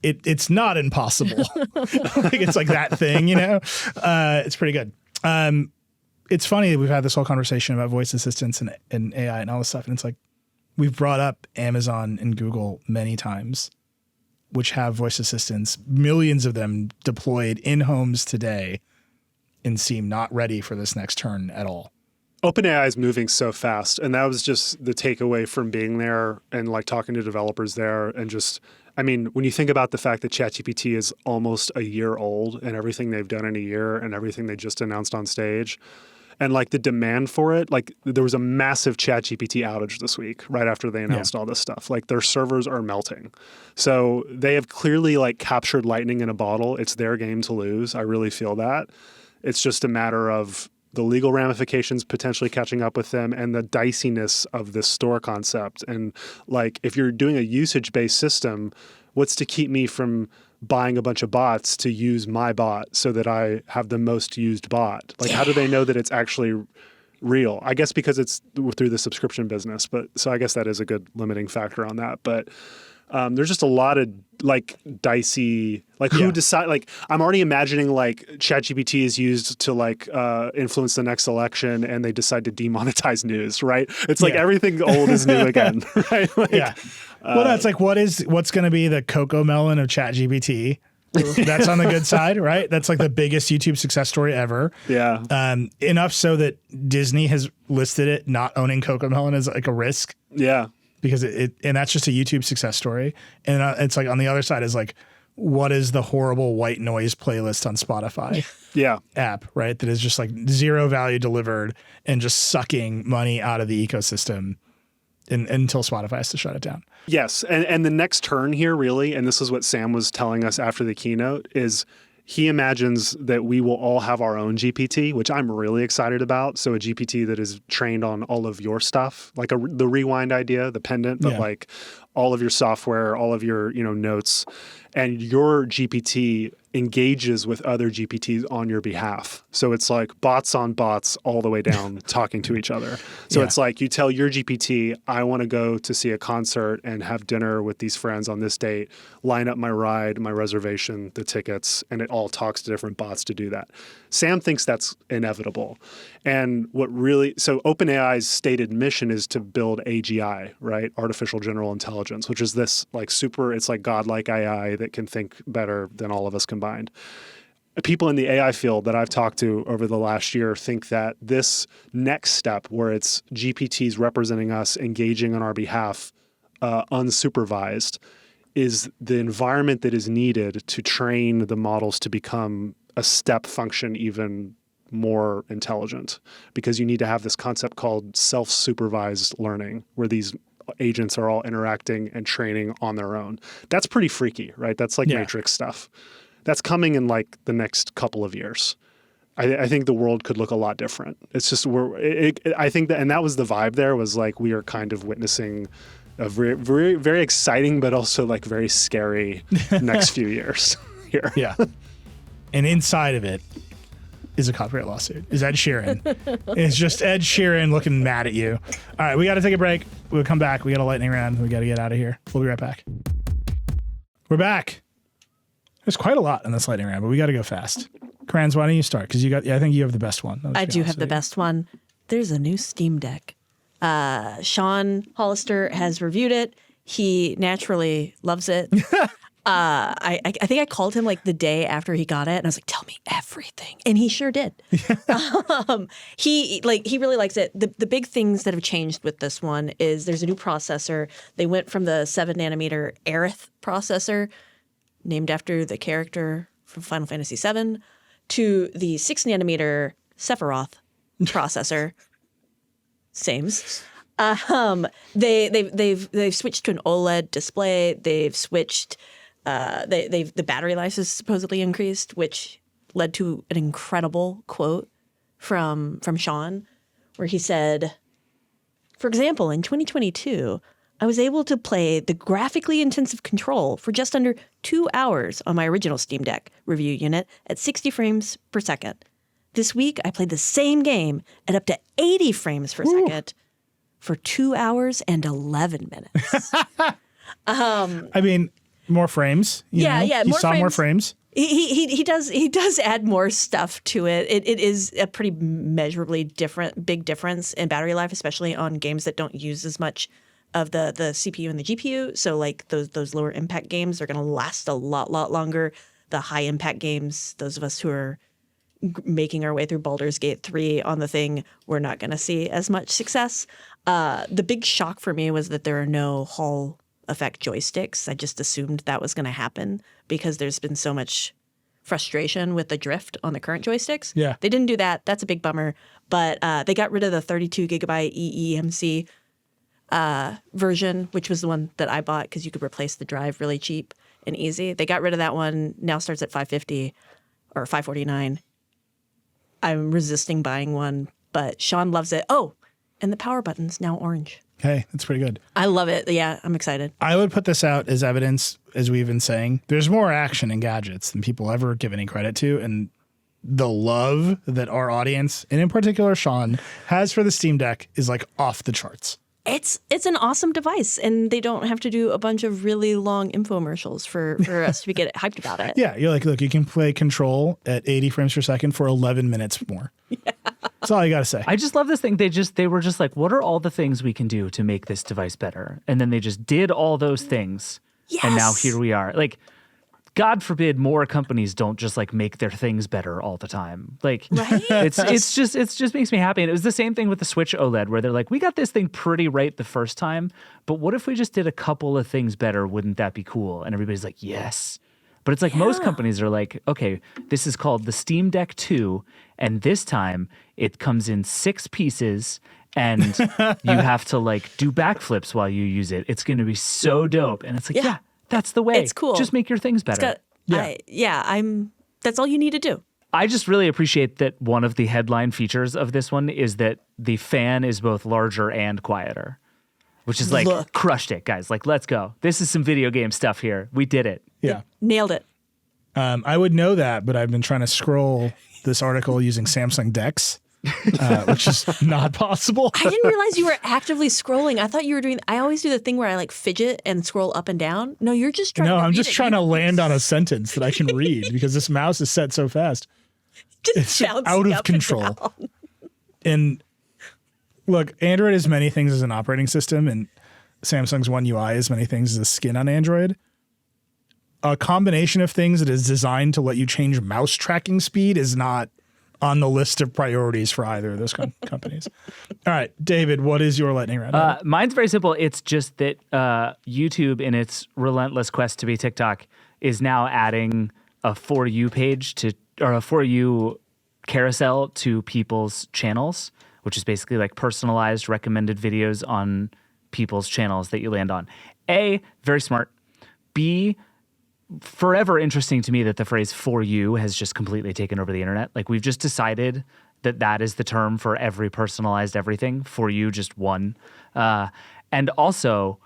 it's not impossible. Like it's like that thing, you know? It's pretty good. It's funny that we've had this whole conversation about voice assistants and AI and all this stuff. And it's like, we've brought up Amazon and Google many times, which have voice assistants, millions of them deployed in homes today, and seem not ready for this next turn at all. OpenAI is moving so fast, and that was just the takeaway from being there and like talking to developers there. And just, I mean, when you think about the fact that ChatGPT is almost a year old and everything they've done in a year and everything they just announced on stage, and like the demand for it, like there was a massive ChatGPT outage this week right after they announced all this stuff. Like their servers are melting. So they have clearly like captured lightning in a bottle. It's their game to lose. I really feel that. It's just a matter of the legal ramifications potentially catching up with them and the diciness of this store concept. And like if you're doing a usage-based system, what's to keep me from buying a bunch of bots to use my bot so that I have the most used bot? Like, how do they know that it's actually real? I guess because it's through the subscription business. But so I guess that is a good limiting factor on that. But there's just a lot of like dicey, like who decide, like I'm already imagining like ChatGPT is used to like influence the next election and they decide to demonetize news, right? It's like everything old is new again, right? Like, well, that's like, what's going to be the cocoa melon of ChatGPT? That's on the good side, right? That's like the biggest YouTube success story ever. Yeah. Enough so that Disney has listed it not owning cocoa melon as like a risk. Yeah. Because and that's just a YouTube success story. And it's like on the other side is like, what is the horrible white noise playlist on Spotify app, right? That is just like zero value delivered and just sucking money out of the ecosystem until Spotify has to shut it down. Yes. And the next turn here really, and this is what Sam was telling us after the keynote, is he imagines that we will all have our own GPT, which I'm really excited about. So a GPT that is trained on all of your stuff, like the rewind idea, the pendant, but like all of your software, all of your notes, and your GPT engages with other GPTs on your behalf. So it's like bots on bots all the way down talking to each other. So it's like you tell your GPT, I want to go to see a concert and have dinner with these friends on this date, line up my ride, my reservation, the tickets, and it all talks to different bots to do that. Sam thinks that's inevitable. And so OpenAI's stated mission is to build AGI, right? Artificial General Intelligence, which is this like it's like godlike AI that can think better than all of us combined. People in the AI field that I've talked to over the last year think that this next step where it's GPTs representing us, engaging on our behalf, unsupervised, is the environment that is needed to train the models to become a step function even more intelligent, because you need to have this concept called self-supervised learning where these agents are all interacting and training on their own. That's pretty freaky, right? That's like Matrix stuff. That's coming in like the next couple of years. I think the world could look a lot different. It's just I think that, and that was the vibe there, was like we are kind of witnessing a very, very, very exciting, but also like very scary next few years here. Yeah. and inside of it is a copyright lawsuit. Is Ed Sheeran. It's just Ed Sheeran looking mad at you. All right, we got to take a break. We'll come back. We got a lightning round. We got to get out of here. We'll be right back. We're back. There's quite a lot in this lightning round, but we got to go fast. Cranz, why don't you start? Because I think you have the best one. I do have the best one. There's a new Steam Deck. Sean Hollister has reviewed it. He naturally loves it. I think I called him like the day after he got it, and I was like, "Tell me everything," and he sure did. He really likes it. The big things that have changed with this one is there's a new processor. They went from the 7-nanometer Aerith processor, named after the character from Final Fantasy VII, to the 6-nanometer Sephiroth processor. Sames. They've switched to an OLED display. They've switched. The battery life is supposedly increased, which led to an incredible quote from Sean, where he said, "For example, in 2022, I was able to play the graphically intensive Control for just under 2 hours on my original Steam Deck review unit at 60 frames per second. This week, I played the same game at up to 80 frames per second for 2 hours and 11 minutes." I mean, more frames. You saw more frames. He does add more stuff to it. It is a pretty measurably big difference in battery life, especially on games that don't use as much of the CPU and the GPU. So like those lower impact games are going to last a lot longer. The high impact games, those of us who are making our way through Baldur's Gate 3 on the thing, we're not going to see as much success. The big shock for me was that there are no Hall effect joysticks. I just assumed that was going to happen because there's been so much frustration with the drift on the current joysticks. Yeah. They didn't do that. That's a big bummer. But they got rid of the 32 gigabyte eEMC version, which was the one that I bought because you could replace the drive really cheap and easy. They got rid of that one. Now starts at $550 or $549. I'm resisting buying one, but Sean loves it. Oh, and the power button's now orange. Hey, that's pretty good. I love it. Yeah, I'm excited. I would put this out as evidence, as we've been saying. There's more action in gadgets than people ever give any credit to. And the love that our audience, and in particular Sean, has for the Steam Deck is like off the charts. It's an awesome device, and they don't have to do a bunch of really long infomercials for us to get hyped about it. Yeah, you're like, look, you can play Control at 80 frames per second for 11 minutes more. Yeah. That's all you got to say. I just love this thing. They were just like, what are all the things we can do to make this device better? And then they just did all those things. Yes. And now here we are. Like, God forbid more companies don't just like make their things better all the time. Like, right? it's just makes me happy. And it was the same thing with the Switch OLED, where they're like, we got this thing pretty right the first time, but what if we just did a couple of things better? Wouldn't that be cool? And everybody's like, yes. But it's like most companies are like, okay, this is called the Steam Deck 2, and this time it comes in 6 pieces, and you have to like do backflips while you use it. It's going to be so dope. And it's like, yeah, that's the way. It's cool. Just make your things better. That's all you need to do. I just really appreciate that one of the headline features of this one is that the fan is both larger and quieter, which is like, crushed it, guys. Like, let's go. This is some video game stuff here. We did it. Yeah. Nailed it. I would know that, but I've been trying to scroll this article using Samsung Dex, which is not possible. I didn't realize you were actively scrolling. I thought you were doing. I always do the thing where I like fidget and scroll up and down. No, you're just trying. No, to I'm read just it. trying to land on a sentence that I can read because this mouse is set so fast. Just It's out of control. And look, Android is many things as an operating system, and Samsung's One UI is many things as a skin on Android. A combination of things that is designed to let you change mouse tracking speed is not on the list of priorities for either of those companies. All right, David, what is your lightning round? Mine's very simple. It's just that YouTube, in its relentless quest to be TikTok, is now adding a For You page or a For You carousel to people's channels, which is basically like personalized recommended videos on people's channels that you land on. A, very smart. B, forever interesting to me that the phrase For You has just completely taken over the internet. Like, we've just decided that is the term for every personalized everything. For You just won. And also,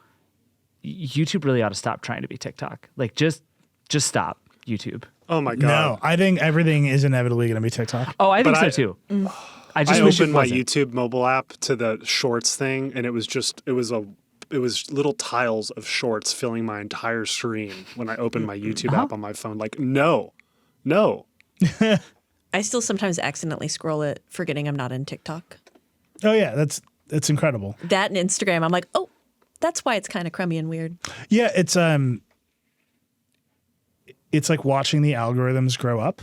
YouTube really ought to stop trying to be TikTok. Like, just stop, YouTube. Oh my No, God. I think everything is inevitably going to be TikTok. Oh, I think But so too. I I just wish it opened my wasn't. YouTube mobile app to the shorts thing, and it was little tiles of shorts filling my entire screen when I opened my YouTube app on my phone. Like, no. I still sometimes accidentally scroll it, forgetting I'm not in TikTok. Oh yeah, that's incredible. That and Instagram, I'm like, oh, that's why it's kind of crummy and weird. Yeah, it's like watching the algorithms grow up.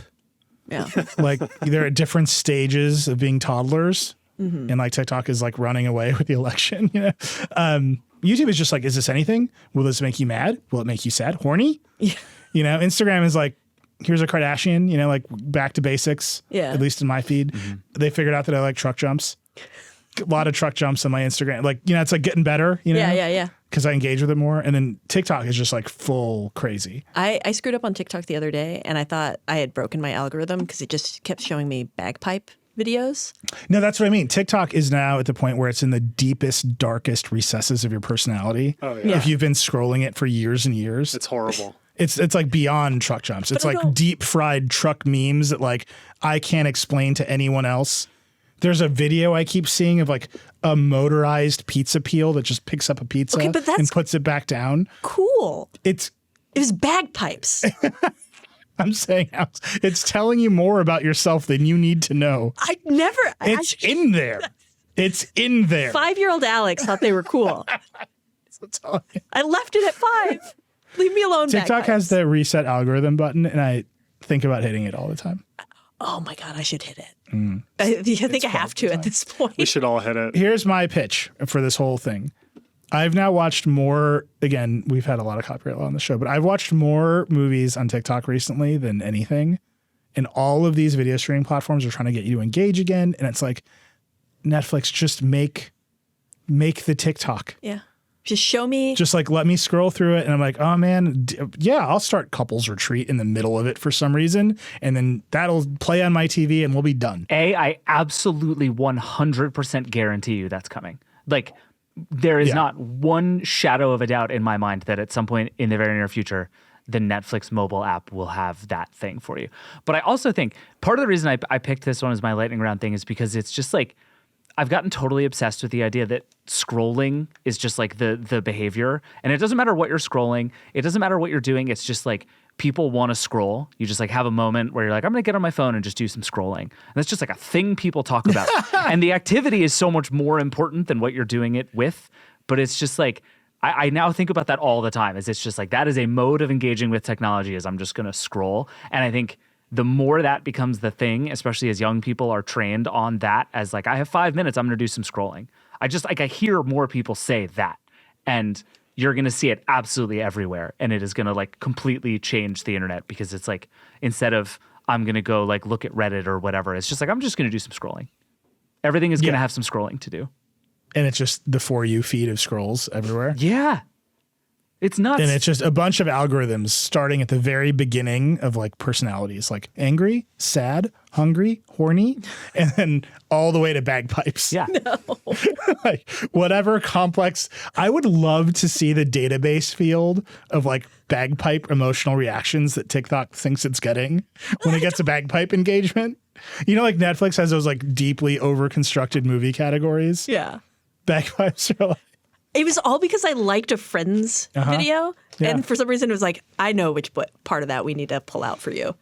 Yeah. Like they're at different stages of being toddlers, and like TikTok is like running away with the election. YouTube is just like, is this anything? Will this make you mad? Will it make you sad? Horny? Yeah. Instagram is like, here's a Kardashian. Like back to basics. Yeah. At least in my feed, they figured out that I like truck jumps. A lot of truck jumps on my Instagram. Like it's like getting better. Yeah. Because I engage with it more, and then TikTok is just like full crazy. I screwed up on TikTok the other day, and I thought I had broken my algorithm because it just kept showing me bagpipe videos. No, that's what I mean. TikTok is now at the point where it's in the deepest, darkest recesses of your personality. Oh, yeah. If you've been scrolling it for years and years, It's horrible. it's like beyond truck jumps. It's I like don't- deep fried truck memes that like I can't explain to anyone else. There's a video I keep seeing of like a motorized pizza peel that just picks up a pizza Okay, but that's- and puts it back down. Cool. It was bagpipes. I'm saying, Alex, it's telling you more about yourself than you need to know. It's in there. It's in there. 5-year-old Alex thought they were cool. That's all. I left it at 5. Leave me alone. TikTok bagpipes. has the reset algorithm button, and I think about hitting it all the time. Oh my God, I should hit it. I think I have to at this point. We should all hit it. Here's my pitch for this whole thing. I've now watched more, again, we've had a lot of copyright law on the show, but I've watched more movies on TikTok recently than anything. And all of these video streaming platforms are trying to get you to engage again. And it's like, Netflix, just make the TikTok. Yeah. Just show me. Just like, let me scroll through it. And I'm like, oh man, yeah, I'll start Couples Retreat in the middle of it for some reason. And then that'll play on my TV and we'll be done. I absolutely 100% guarantee you that's coming. Like, there is not one shadow of a doubt in my mind that at some point in the very near future, the Netflix mobile app will have that thing for you. But I also think part of the reason I picked this one as my lightning round thing is because it's just like, I've gotten totally obsessed with the idea that scrolling is just like the behavior. And it doesn't matter what you're scrolling. It doesn't matter what you're doing. It's just like people want to scroll. You just like have a moment where you're like, I'm going to get on my phone and just do some scrolling. And that's just like a thing people talk about. And the activity is so much more important than what you're doing it with. But it's just like, I now think about that all the time. It's just like, that is a mode of engaging with technology is I'm just going to scroll. And I think the more that becomes the thing, especially as young people are trained on that as like, I have 5 minutes, I'm going to do some scrolling. I hear more people say that. And you're going to see it absolutely everywhere. And it is going to like completely change the internet because it's like, instead of I'm going to go like look at Reddit or whatever, it's just like, I'm just going to do some scrolling. Everything is going to have some scrolling to do. And it's just the For You feed of scrolls everywhere. Yeah. It's nuts. And it's just a bunch of algorithms starting at the very beginning of like personalities, like angry, sad, hungry, horny, and then all the way to bagpipes. Yeah. Like whatever complex. I would love to see the database field of like bagpipe emotional reactions that TikTok thinks it's getting when it gets a bagpipe engagement. Like Netflix has those like deeply over-constructed movie categories. Yeah. Bagpipes are like, It was all because I liked a Friends video. Yeah. And for some reason, it was like, I know which part of that we need to pull out for you.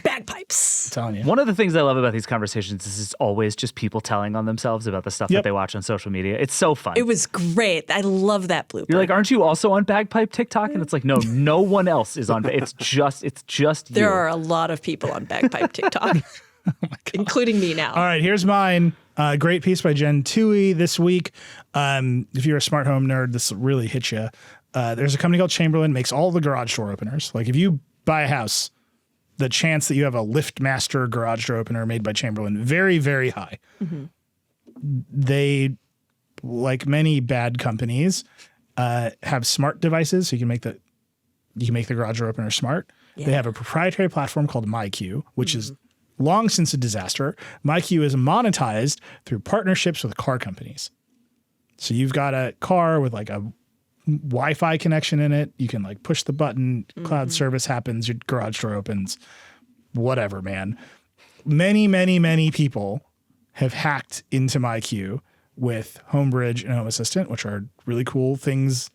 Bagpipes. I'm telling you. One of the things I love about these conversations is it's always just people telling on themselves about the stuff that they watch on social media. It's so fun. It was great. I love that blooper. You're like, aren't you also on bagpipe TikTok? And it's like, no one else is on. It's just you. There are a lot of people on bagpipe TikTok, including me now. All right, here's mine. Great piece by Jen Toohey this week. If you're a smart home nerd, this will really hit you. There's a company called Chamberlain, makes all the garage door openers. Like if you buy a house, the chance that you have a LiftMaster garage door opener made by Chamberlain, very, very high. Mm-hmm. They, like many bad companies, have smart devices, so you can make the garage door opener smart. Yeah. They have a proprietary platform called MyQ, which is long since a disaster. MyQ is monetized through partnerships with car companies. So you've got a car with like a Wi-Fi connection in it. You can like push the button, cloud service happens, your garage door opens, whatever, man. Many people have hacked into my queue with Homebridge and Home Assistant, which are really cool things.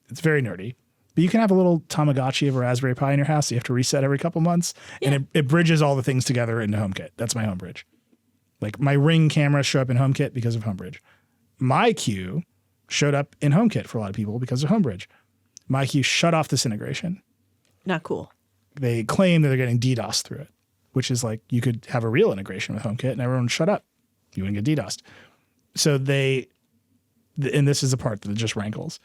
It's very nerdy. But you can have a little Tamagotchi of a Raspberry Pi in your house. You have to reset every couple months. Yeah. And it bridges all the things together into HomeKit. That's my Homebridge. Like my Ring cameras show up in HomeKit because of Homebridge. My queue showed up in HomeKit for a lot of people because of Homebridge. My queue shut off this integration. Not cool. They claim that they're getting DDoS through it, which is like you could have a real integration with HomeKit and everyone would shut up. You wouldn't get DDoSed. So and this is the part that just rankles.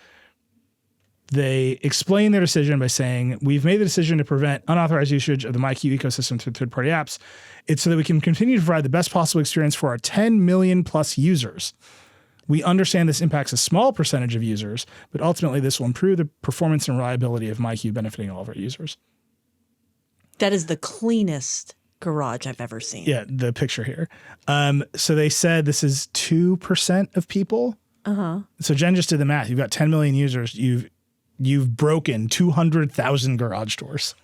They explain their decision by saying, we've made the decision to prevent unauthorized usage of the MyQ ecosystem through third-party apps. It's so that we can continue to provide the best possible experience for our 10 million plus users. We understand this impacts a small percentage of users, but ultimately this will improve the performance and reliability of MyQ, benefiting all of our users. That is the cleanest garage I've ever seen. Yeah, the picture here. So they said this is 2% of people. Uh-huh. So Jen just did the math. You've got 10 million users. You've broken 200,000 garage doors.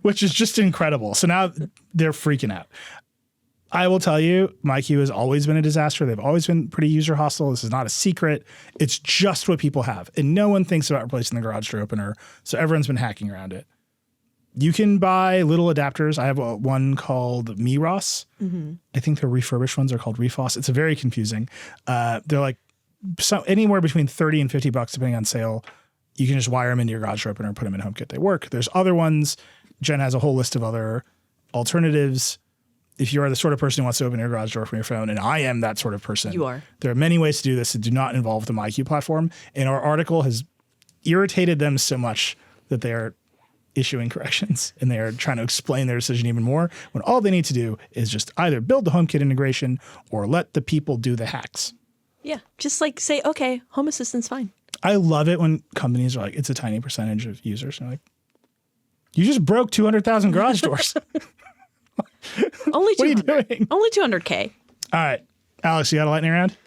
Which is just incredible. So now they're freaking out. I will tell you, MyQ has always been a disaster. They've always been pretty user hostile. This is not a secret. It's just what people have. And no one thinks about replacing the garage door opener. So everyone's been hacking around it. You can buy little adapters. I have one called Miros. Mm-hmm. I think the refurbished ones are called Refos. It's very confusing. They're like anywhere between $30 and $50 depending on sale. You can just wire them into your garage door opener and put them in HomeKit. They work. There's other ones. Jen has a whole list of other alternatives. If you are the sort of person who wants to open your garage door from your phone, and I am that sort of person. You are. There are many ways to do this that do not involve the MyQ platform. And our article has irritated them so much that they are issuing corrections and they are trying to explain their decision even more when all they need to do is just either build the HomeKit integration or let the people do the hacks. Yeah. Just like say, okay, Home Assistant's fine. I love it when companies are like, it's a tiny percentage of users. And I'm like, you just broke 200,000 garage doors. Only 200. What are you doing? Only 200K. All right. Alex, you got a lightning round?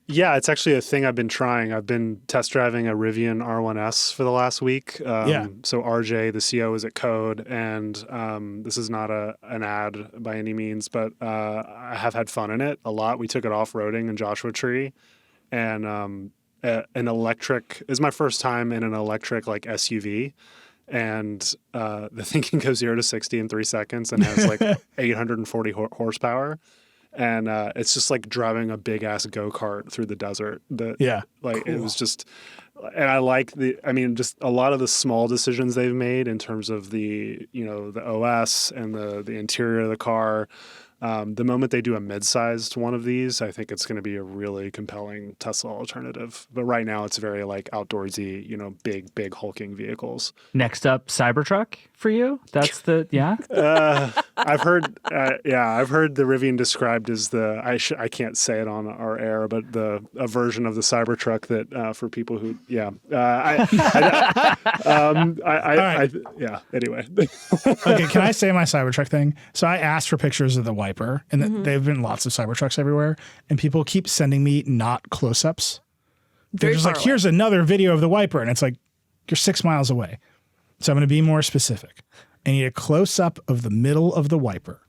Yeah, it's actually a thing I've been trying. I've been test driving a Rivian R1S for the last week. So RJ, the CO, is at Code, and this is not an ad by any means, but I have had fun in it a lot. We took it off-roading in Joshua Tree, and an electric is my first time in an electric like SUV. And the thing can go 0 to 60 in 3 seconds and has like 840 horsepower. And it's just like driving a big ass go-kart through the desert. Cool. It was just, and I like just a lot of the small decisions they've made in terms of the OS and the interior of the car. The moment they do a mid-sized one of these, I think it's going to be a really compelling Tesla alternative. But right now, it's very like outdoorsy, big hulking vehicles. Next up, Cybertruck for you. That's I've heard the Rivian described as I can't say it on our air, but a version of the Cybertruck that for people who Anyway. Okay, can I say my Cybertruck thing? So I asked for pictures of the wiper, and there have been lots of Cybertrucks everywhere, and people keep sending me not close-ups. They're just like, here's another video of the wiper, and it's like, you're 6 miles away. So I'm going to be more specific. I need a close-up of the middle of the wiper.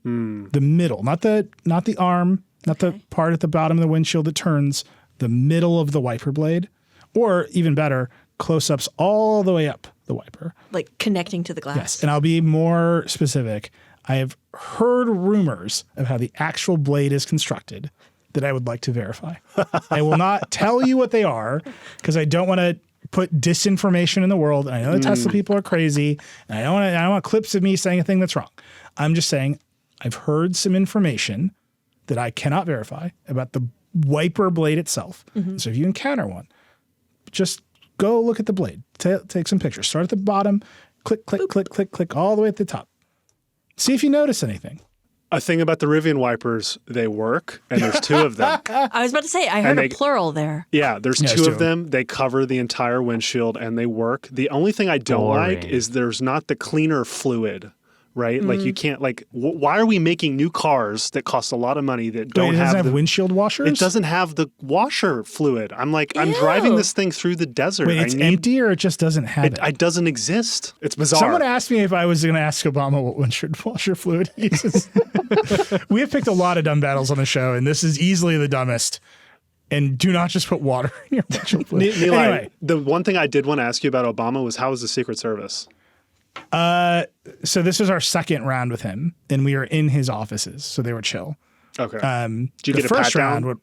The middle, not the arm, not the part at the bottom of the windshield that turns, the middle of the wiper blade, or even better, close-ups all the way up the wiper. Like connecting to the glass. Yes, and I'll be more specific. I have heard rumors of how the actual blade is constructed that I would like to verify. I will not tell you what they are because I don't want to put disinformation in the world. And I know the Tesla people are crazy, and I don't want clips of me saying a thing that's wrong. I'm just saying I've heard some information that I cannot verify about the wiper blade itself. Mm-hmm. So if you encounter one, just go look at the blade. Take some pictures. Start at the bottom, click, click, click, click, click, all the way at the top. See if you notice anything. A thing about the Rivian wipers, they work, and there's 2 of them. I was about to say, I heard a plural there. Yeah, there's 2 of them. They cover the entire windshield, and they work. The only thing I don't like is there's not the cleaner fluid right? Like you can't like why are we making new cars that cost a lot of money that Wait, don't it doesn't have have windshield washers? it doesn't have the washer fluid. I'm like, I'm driving this thing through the desert. Wait, it's empty or it just doesn't have it? It doesn't exist. It's bizarre. Someone asked me if I was going to ask Obama what windshield washer fluid he uses. We have picked a lot of dumb battles on the show, and this is easily the dumbest. And do not just put water in your windshield fluid. Nilay, Anyway, the one thing I did want to ask you about Obama was how was the Secret Service? so this was our second round with him, and we were in his offices, so they were chill. Okay. Did you get a pat down?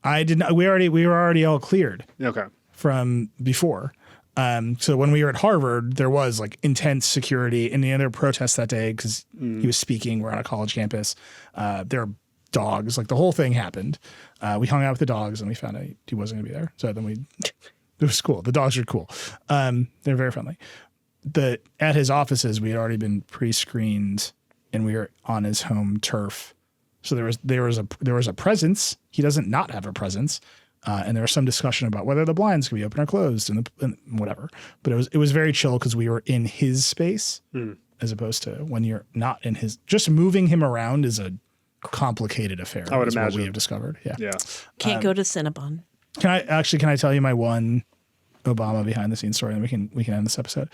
I did not. We were already all cleared Okay. from before. So when we were at Harvard, there was like intense security in the other protests that day because he was speaking. We're on a college campus. There were dogs. Like the whole thing happened. We hung out with the dogs and we found out he wasn't going to be there. So then it was cool. The dogs are cool. They're very friendly. At his offices, we had already been pre-screened and we were on his home turf. So there was a presence. He doesn't not have a presence. And there was some discussion about whether the blinds could be open or closed and whatever. But it was very chill because we were in his space as opposed to when you're not in his. Just moving him around is a complicated affair. I would is imagine. what we have discovered. Yeah. Yeah. Can't go to Cinnabon. Can I tell you my one Obama behind the scenes story, and we can end this episode.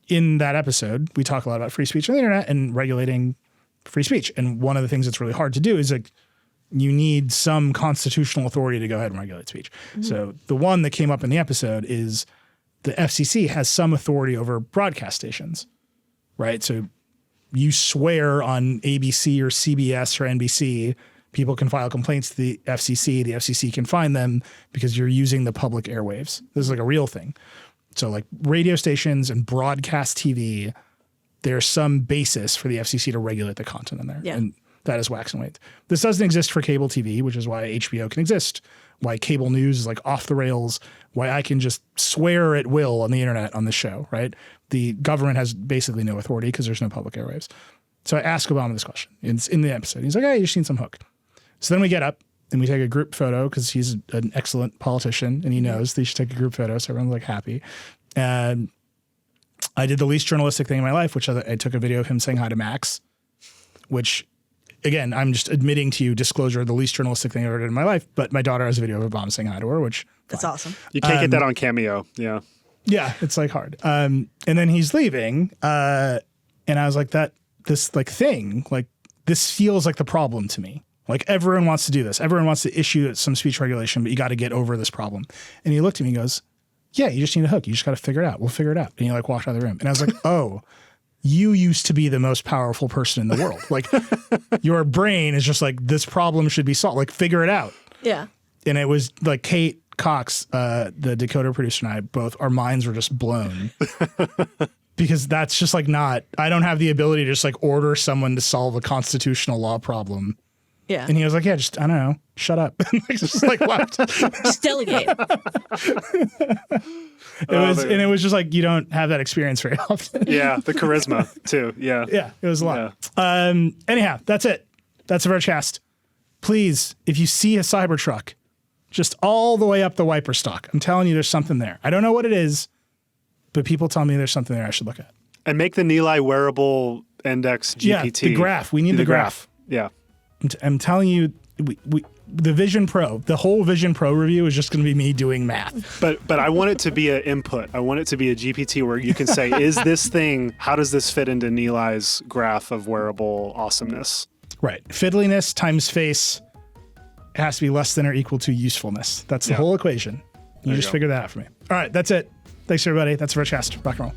In that episode, we talk a lot about free speech on the internet and regulating free speech. And one of the things that's really hard to do is like you need some constitutional authority to go ahead and regulate speech. So the one that came up in the episode is the FCC has some authority over broadcast stations, right? So you swear on ABC or CBS or NBC, people can file complaints to the FCC can find them because you're using the public airwaves. This is like a real thing. So like radio stations and broadcast TV, there's some basis for the FCC to regulate the content in there. Yeah. And that is wax and weight. This doesn't exist for cable TV, which is why HBO can exist, why cable news is like off the rails, why I can just swear at will on the internet on this show, right? The government has basically no authority because there's no public airwaves. So I asked Obama this question. It's in the episode. He's like, hey, you just need some hook. So then we get up and we take a group photo because he's an excellent politician and he knows they should take a group photo. So everyone's like happy. And I did the least journalistic thing in my life, which I took a video of him saying hi to Max, which again, I'm just admitting to you disclosure, the least journalistic thing I've ever did in my life. But my daughter has a video of Obama saying hi to her, which That's fine. awesome. You can't get that on Cameo. Yeah. Yeah, it's like hard. And then he's leaving, and I was like, this like thing, like this feels like the problem to me. Like everyone wants to do this. Everyone wants to issue some speech regulation, but you got to get over this problem. And he looked at me and goes, yeah, you just need a hook. You just got to figure it out. We'll figure it out. And he like walked out of the room. And I was like, oh, you used to be the most powerful person in the world. Like your brain is just like, this problem should be solved. Like figure it out. Yeah. And it was like Kate Cox, the Decoder producer, and I both, our minds were just blown. Because that's just like I don't have the ability to just like order someone to solve a constitutional law problem. Yeah. And he was like, yeah, just, I don't know, shut up. And just like left. Just delegate. It was just like, you don't have that experience very often. Yeah. The charisma too. Yeah. Yeah, it was a lot. Anyhow, that's it. That's the Vergecast. Please, if you see a Cybertruck, just all the way up the wiper stalk, I'm telling you, there's something there. I don't know what it is, but people tell me there's something there I should look at. And make the Nilay wearable index GPT. Yeah, the graph. We need the graph. Yeah. I'm telling you, the Vision Pro, the whole Vision Pro review is just going to be me doing math. But I want it to be an input. I want it to be a GPT where you can say, is this thing, how does this fit into Nilay's graph of wearable awesomeness? Right. Fiddliness times face has to be less than or equal to usefulness. That's the whole equation. You just figure that out for me. All right, that's it. Thanks, everybody. That's Vergecast. Rock and roll.